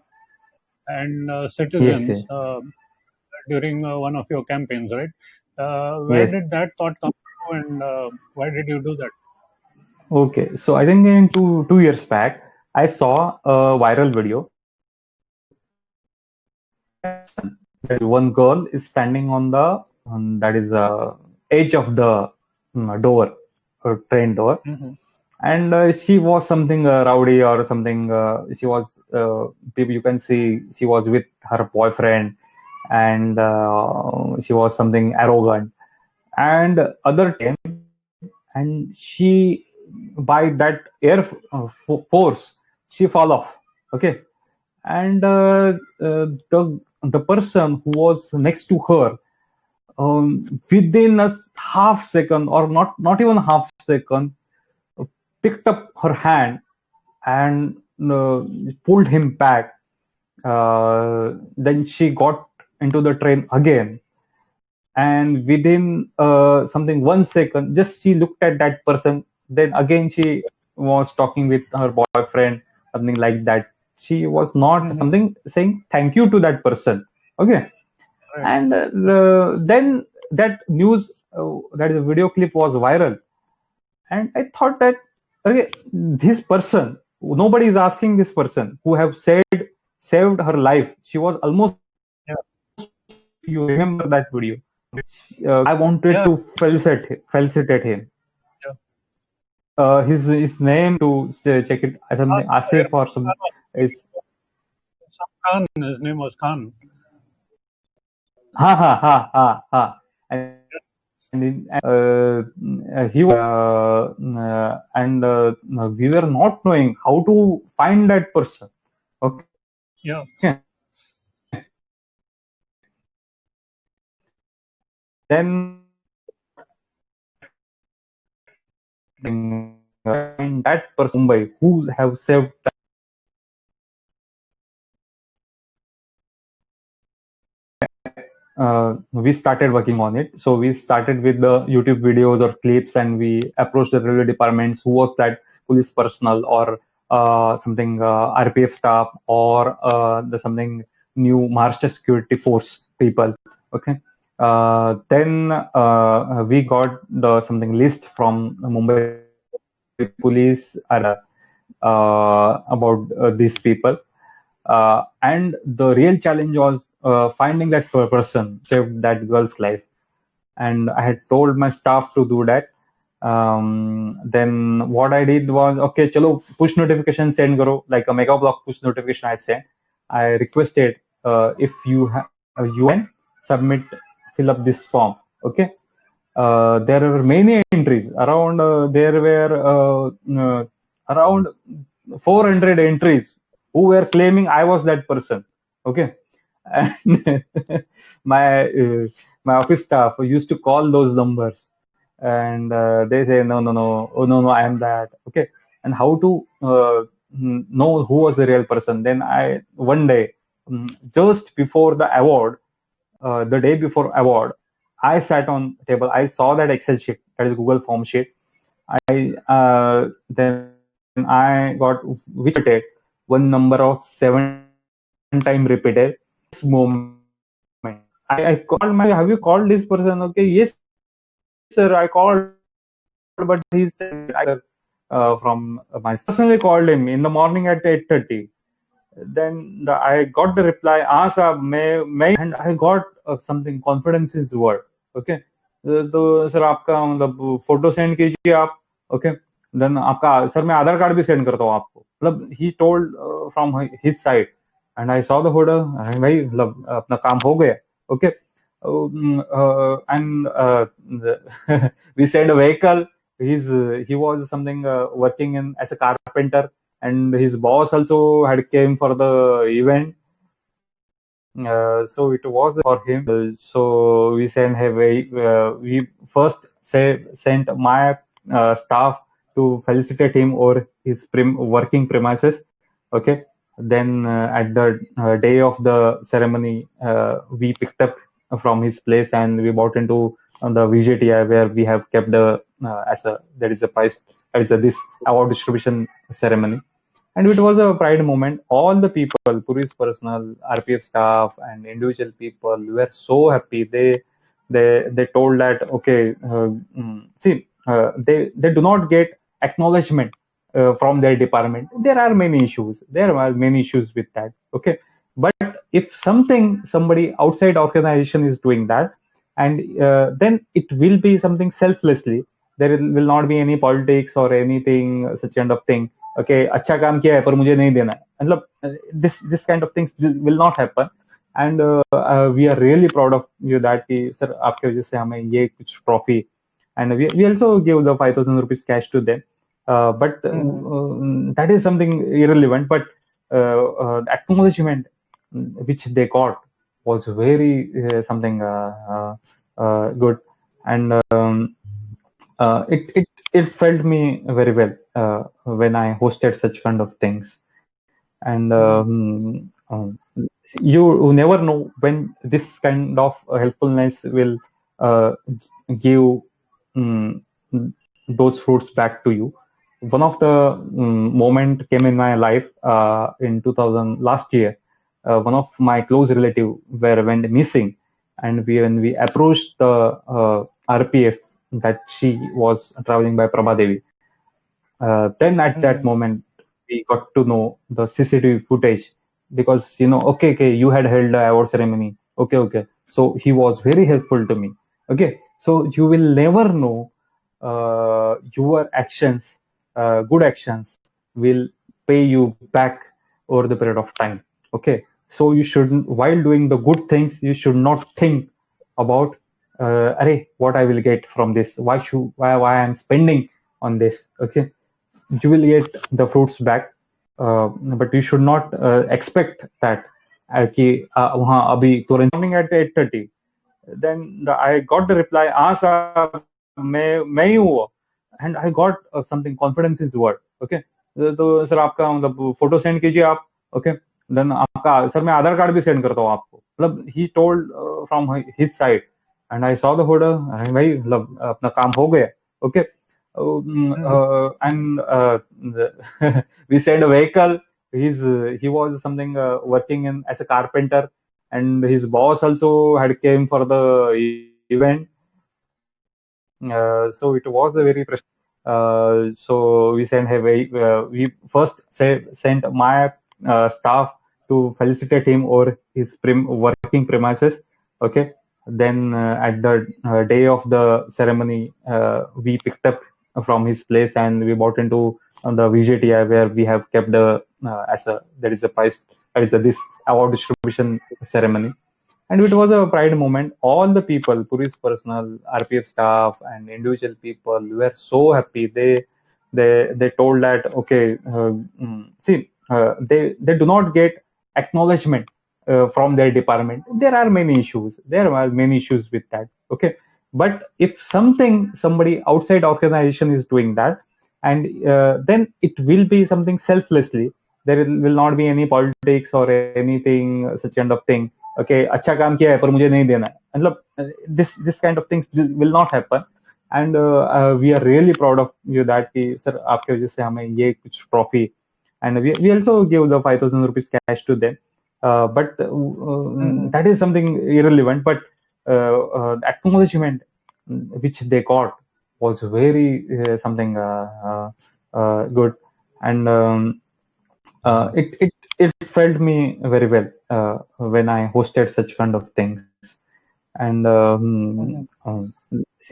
and citizens Yes, during one of your campaigns, right? Where yes. did that thought come from, and why did you do that? Okay, so I think in 2 years back, I saw a viral video one girl is standing on the that is edge of the door, train door, Mhm. and she was something rowdy or something. She was people you can see she was with her boyfriend, and she was something arrogant. And other time, and she by that force she fall off. Okay, and the person who was next to her, within a half second or not even half second, picked up her hand and pulled him back. Then she got into the train again, and within something 1 second, just she looked at that person. Then again she was talking with her boyfriend, something like that. She was not Mhm. something saying thank you to that person. Okay, Right. and then that news, that is a video clip was viral, and I thought that, okay, this person, nobody is asking this person who have saved her life. She was almost, Yeah. you remember that video. I wanted Yeah. to felicitate him. Yeah. His name, to check it, something Yeah. Asif or some is, Some Khan. His name was Khan. ha. And he was, and we were not knowing how to find that person. Okay, Yeah. then find that person Mumbai who have saved. We started working on it. So we started with the YouTube videos or clips, and we approached the railway departments. Who was that police personnel or something RPF staff or the something new Maharashtra Security Force people. Okay. Then we got the something list from Mumbai police about these people. And the real challenge was finding that person saved that girl's life. And I had told my staff to do that. Then what I did was, okay, chalo, push notification send karo, like a mega block push notification I sent. I requested, if you can submit, fill up this form. Okay. There were many entries around. There were around 400 entries who were claiming I was that person. Okay, and my office staff used to call those numbers, and they say no, oh no, I am that. Okay, and how to know who was the real person? Then I one day, just before the award, the day before award, I sat on table. I saw that Excel sheet, that is Google Form sheet. Then I got which repeated one number of 7 times repeated. This moment, I called my. Have you called this person? Okay, yes, sir, I called, but he said from my personally called him in the morning at 8:30. Then I got the reply, साहब मैं and I got something confidence is word. Okay, तो sir आपका मतलब photo send कीजिए आप. Okay, then आपका sir मैं आधार card भी सेंड करता हूँ आपको. मतलब he told from his side, and I saw the photo. भाई मतलब अपना काम हो गया. Okay, and we sent a vehicle. He was something working in as a carpenter, and his boss also had came for the event. So it was for him. So we sent we first sent my staff to felicitate him or his working premises. Okay. Then at the day of the ceremony, we picked up from his place, and we brought into the VJTI, where we have kept the as a there is a prize, there is a this award distribution ceremony. And it was a pride moment. All the people, police personnel, RPF staff, and individual people were so happy. They told that, okay, see, they do not get acknowledgement from their department. There are many issues. There are many issues with that. Okay, But if somebody outside organization is doing that, and then it will be something selflessly. Will not be any politics or anything such kind of thing. Okay, अच्छा काम किया है पर मुझे नहीं देना है. मतलब this kind of things will not happen. And we are really proud of you that कि सर आपके वजह से हमें ये कुछ trophy. And we also give the 5,000 rupees cash to them. But that is something irrelevant. But acknowledgement which they got was very something good. And it felt me very well when I hosted such kind of things. And you never know when this kind of helpfulness will uh, give um, those fruits back to you. One of the moment came in my life in 2000 last year. One of my close relative went missing, and when we approached the RPF, that she was traveling by Prabhadevi. Then at that moment, we got to know the CCTV footage, because okay, you had held the award ceremony. Okay. So he was very helpful to me. Okay, so you will never know your actions, good actions, will pay you back over the period of time. Okay, so you shouldn't, while doing the good things, you should not think about, array, what I will get from this. Why I'm spending on this. Okay, you will get the fruits back, but you should not expect that कि वहाँ अभी तुरंत morning at 8:30. Then I got the reply, हाँ साहब मैं ही हूँ. And I got something confidence is word. Okay, तो sir आपका मतलब फोटो सेंड कीजिए आप. Okay, then आपका सर मैं आधार कार्ड भी सेंड करता हूँ आपको. मतलब he told from his side, and I saw the photo. अरे भाई मतलब अपना काम हो गया. Okay. And we sent a vehicle. He was something working in as a carpenter, and his boss also had came for the event. So it was a very so we sent we first sent my staff to felicitate him or his working premises. Okay, then at the day of the ceremony, we picked up from his place, and we brought into the VJTI, where we have kept the as a there is a prize, there is a this award distribution ceremony. And it was a pride moment. All the people, police personnel, RPF staff, and individual people were so happy. They told that okay, see, they do not get acknowledgement from their department. There are many issues. There are many issues with that. Okay, but if somebody outside organization is doing that, and then it will be something selflessly. Will not be any politics or anything such kind of thing. Okay, अच्छा काम किया है पर मुझे नहीं देना है. मतलब this kind of things will not happen. And we are really proud of you that कि सर आपके वजह से हमें ये कुछ trophy. And we also give the 5,000 rupees cash to them. But that is something irrelevant. But acknowledgement which they got was very something good. And it felt me very well when I hosted such kind of things. And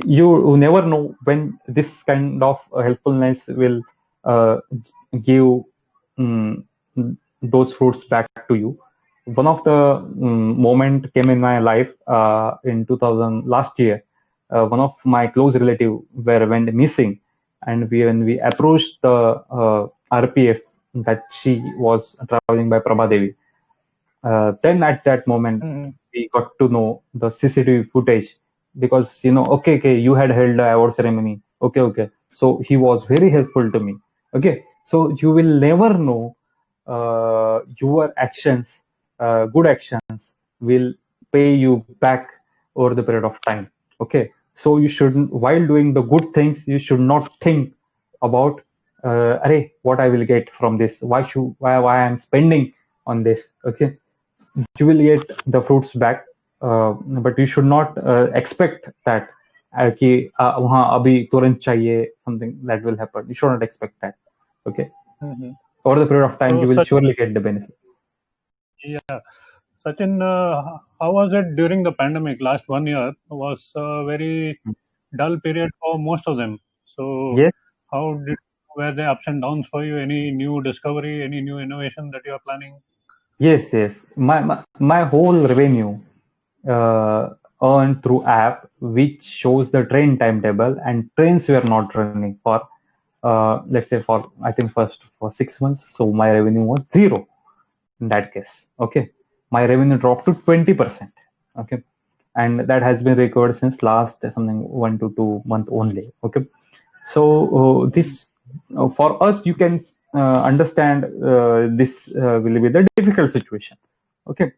you never know when this kind of helpfulness will uh, give um, those fruits back to you. One of the moment came in my life in 2000 last year. One of my close relative went missing, and when we approached the RPF, that she was traveling by Prabhadevi. Then at that moment, we got to know the CCTV footage, because okay, you had held the award ceremony. Okay. So he was very helpful to me. Okay, so you will never know your actions, good actions, will pay you back over the period of time. Okay, so you shouldn't, while doing the good things, you should not think about, array, what I will get from this. Why I'm spending on this. Okay, you will get the fruits back, but you should not expect that कि वहाँ अभी तुरंत चाहिए, something that will happen. You should not expect that. Okay, over the period of time, So you will such surely get the benefit. Yeah. Sachin, how was it during the pandemic? Last 1 year was a very dull period for most of them. So, Yes, how were the ups and downs for you? Any new discovery, any new innovation that you are planning? yes. My whole revenue uh, earned through app, which shows the train timetable, and trains were not running for, let's say, for I think first for 6 months. So my revenue was zero in that case. Okay, my revenue dropped to 20%. Okay, and that has been recovered since last something 1 to 2 month only. Okay, so this for us, you can understand this will be the difficult situation. Okay,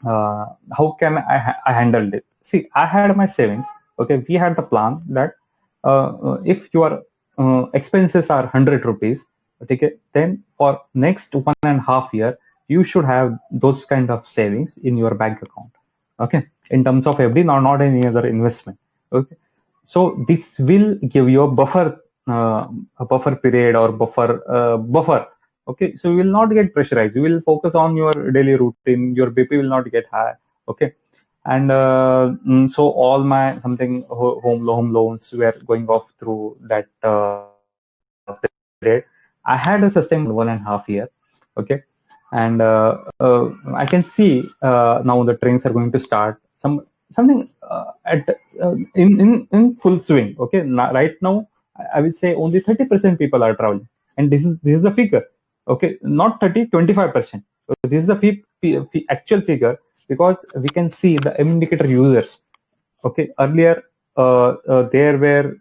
how can I handle it? See, I had my savings. Okay, we had the plan that if your expenses are 100 rupees, okay, then for next 1.5 year, you should have those kind of savings in your bank account. Okay, in terms of FD, not any other investment. Okay, so this will give you a buffer period or buffer. Okay, so you will not get pressurized. You will focus on your daily routine. Your BP will not get high. Okay, and so all my something home loans were going off through that period. I had a sustained 1.5 year. Okay, and I can see now the trains are going to start something at in full swing. Okay, right now I will say only 30% people are traveling, and this is a figure. Okay, not 30, 25%. So this is the actual figure, because we can see the M indicator users. Okay, earlier there were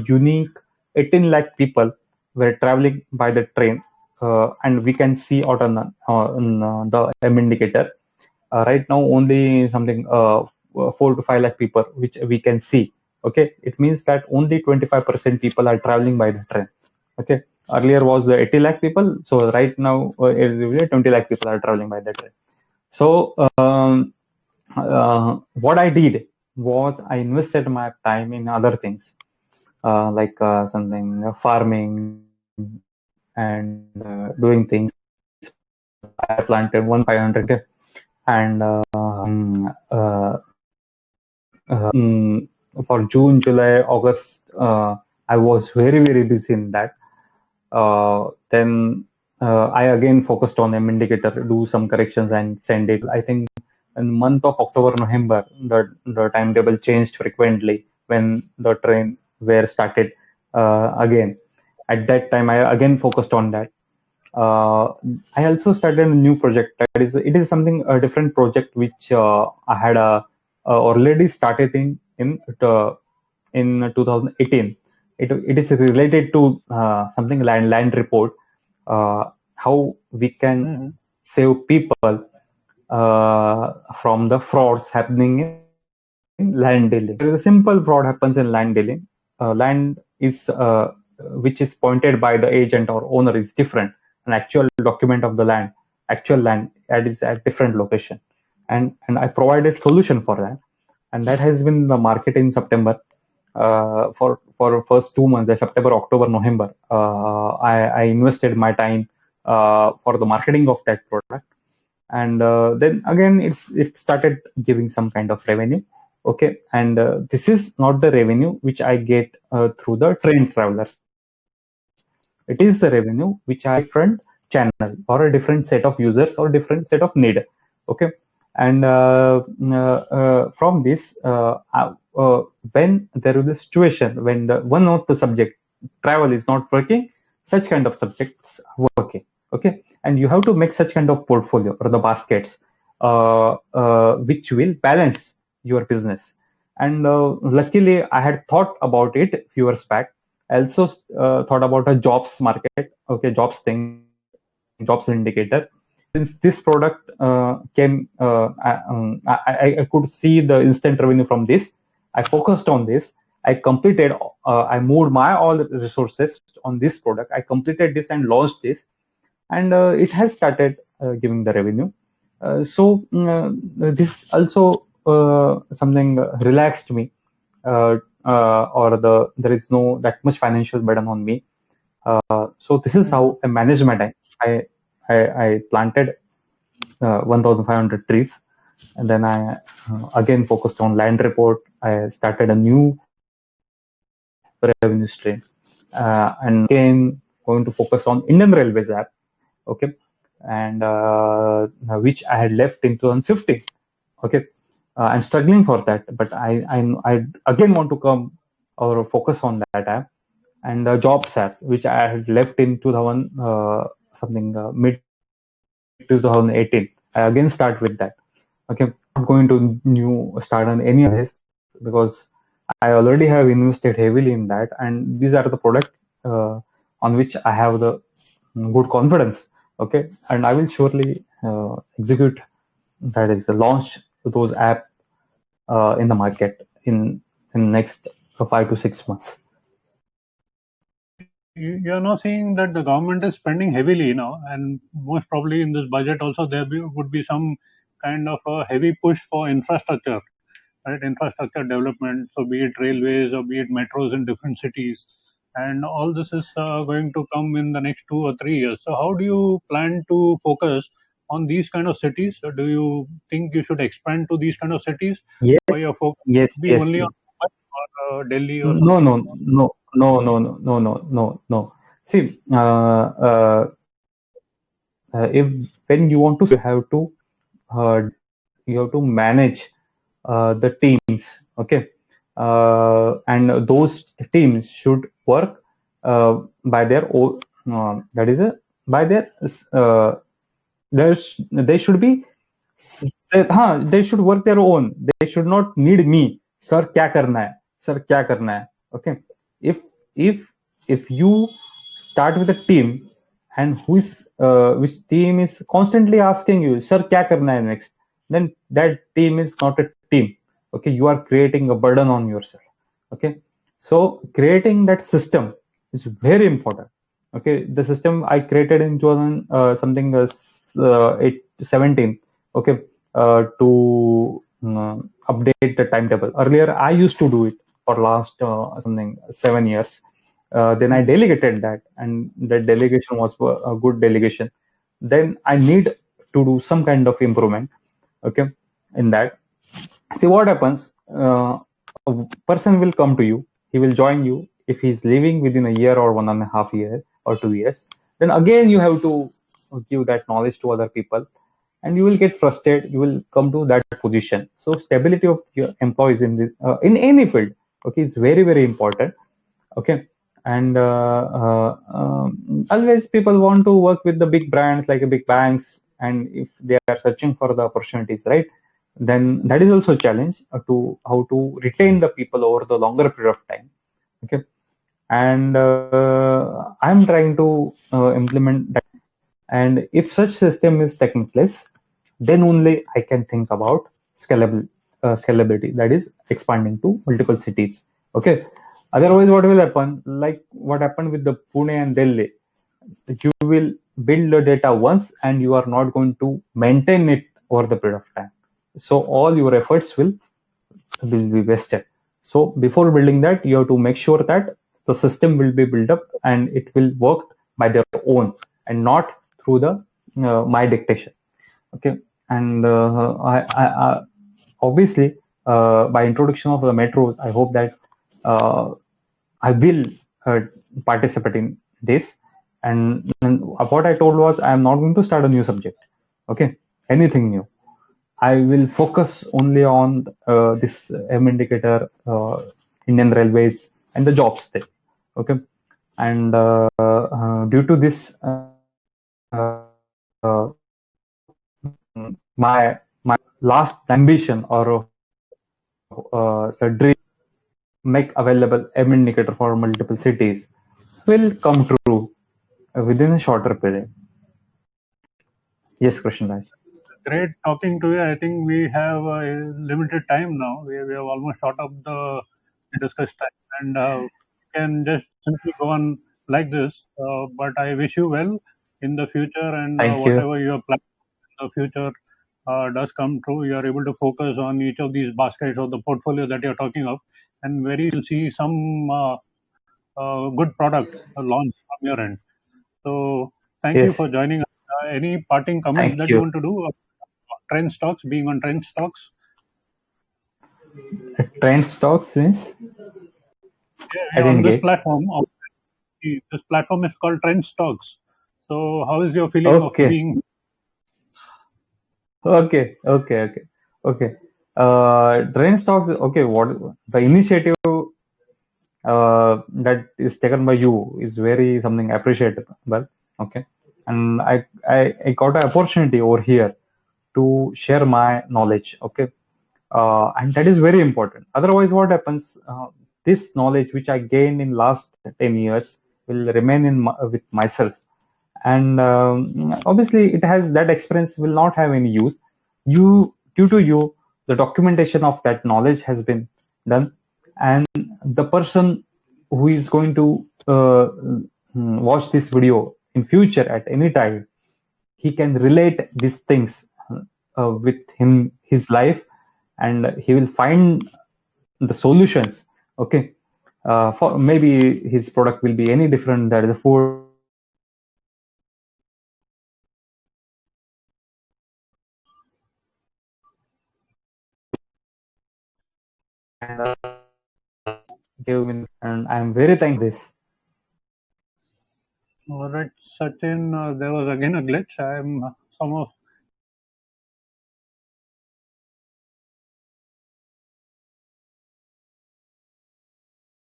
unique 18 lakh people were traveling by the train, and we can see out on the M indicator. Right now, only something 4 to 5 lakh people, which we can see. Okay, it means that only 25% people are traveling by the train. Okay, earlier was 80 lakh people, so right now 20 lakh people are traveling by the train. So what I did was I invested my time in other things, like something farming and doing things. I planted 1 500 and for June, July, August, I was very busy in that. Then I again focused on M indicator, do some corrections and send it. I think in month of October, November, the timetable changed frequently when the train were started again. At that time, I again focused on that. I also started a new project. It is something a different project which I had already started in 2018. It is related to something land report, how we can Hmm. save people from the frauds happening in land dealing. There is a simple fraud happens in land dealing. Land is which is pointed by the agent or owner is different. An actual document of the actual land, that is at different location, and I provided solution for that, and that has been the market in September. For first 2 months, September, October, November, I invested my time for the marketing of that product, and then again it started giving some kind of revenue. Okay, and this is not the revenue which I get through the train travelers. It is the revenue which I different channel or a different set of users or different set of need. Okay, and from this, when there is a situation when the one of the subject travel is not working, such kind of subjects are working. Okay, and you have to make such kind of portfolio or the baskets which will balance your business. And luckily, I had thought about it a few years back. I also thought about a jobs market, okay, jobs thing, jobs indicator. Since this product came, I could see the instant revenue from this. I focused on this. I completed, I moved my all resources on this product. I completed this and launched this, and it has started giving the revenue. This also something relaxed me, or there is no that much financial burden on me. So this is Hmm. how I manage my time. I planted 1,500 trees. And then I again focused on land report. I started a new revenue stream, and again going to focus on Indian Railways app. Okay, and which I had left in 2015. Okay, I'm struggling for that, but I again want to come or focus on that app, and Jobs app, which I had left in 2000 something mid 2018. I again start with that. Okay, I'm not going to new start on any of this because I already have invested heavily in that, and these are the product on which I have the good confidence. Okay, and I will surely execute, that is the launch those app in the market in next 5 to 6 months. You're now seeing that the government is spending heavily now, and most probably in this budget also would be some kind of a heavy push for infrastructure, right? Infrastructure development, so be it railways or be it metros in different cities, and all this is going to come in the next 2 or 3 years. So how do you plan to focus on these kind of cities? Or do you think you should expand to these kind of cities, or Yes, your focus yes, be yes. only on Mumbai or Delhi or No, something no, like that? no, no, no, no, no, no, no, no. See, if when you want to, uh, you have to manage the teams. Okay, and those teams should work by their own. That is a by their. They should be. They should work their own. They should not need me. Sir, क्या करना है? Sir, क्या करना है? Okay. If if if you start with a team and which team is constantly asking you, sir, क्या करना है next? Then that team is not a team. Okay, you are creating a burden on yourself. Okay, so creating that system is very important. Okay, the system I created in 2000 something 17. Okay, to update the timetable. Earlier, I used to do it for last something 7 years. Then I delegated that, and that delegation was a good delegation. Then I need to do some kind of improvement. Okay, in that. See what happens. A person will come to you. He will join you if he's leaving within a year or 1.5 year or 2 years. Then again you have to give that knowledge to other people, and you will get frustrated. You will come to that position. So stability of your employees in any field, okay, is very very important. Okay, and always people want to work with the big brands like big banks, and if they are searching for the opportunities, right, then that is also a challenge to how to retain the people over the longer period of time. Okay, and I'm trying to implement that, and if such system is taking place, then only I can think about scalability, that is expanding to multiple cities. Okay, otherwise what will happen, like what happened with the Pune and Delhi, you will build the data once and you are not going to maintain it over the period of time, so all your efforts will be wasted. So before building that, you have to make sure that the system will be built up and it will work by their own and not through the my dictation. Okay, and obviously by introduction of the metros, I hope that uh, I will participate in this. And what I told was I am not going to start a new subject. Okay, anything new. I will focus only on this M indicator, Indian Railways, and the jobs there. Okay, and due to this, uh, my last ambition or the dream make available M indicator for multiple cities will come true within a shorter period. Yes, Krishna Raj. Great talking to you. I think we have a limited time now. We have almost shot up the discussed time, and can just simply go on like this. But I wish you well in the future, and Thank you. whatever you are planning in the future does come true. You are able to focus on each of these baskets or the portfolio that you're talking of, and very soon see some good product launch from your end. So thank you for Yes, joining us. Any parting comments thank that you you. want to do? Trend Stocks, being on Trend Stocks? Trend stocks means I Yeah, on didn't this get. platform, this platform is called Trend Stocks. So, how is your feeling of Okay, being? okay. Trend stocks. Okay, what the initiative that is taken by you is very something appreciable. Okay, and I got an opportunity over here to share my knowledge. Okay, and that is very important. Otherwise, what happens? This knowledge which I gained in last 10 years will remain with myself, and obviously it has that experience will not have any use. Due to you, the documentation of that knowledge has been done, and the person who is going to watch this video in future at any time, he can relate these things with his life, and he will find the solutions. Okay, for maybe his product will be any different than the food. And gave me, and I'm very thankful this. All right, Sachin, there was again a glitch. I'm some of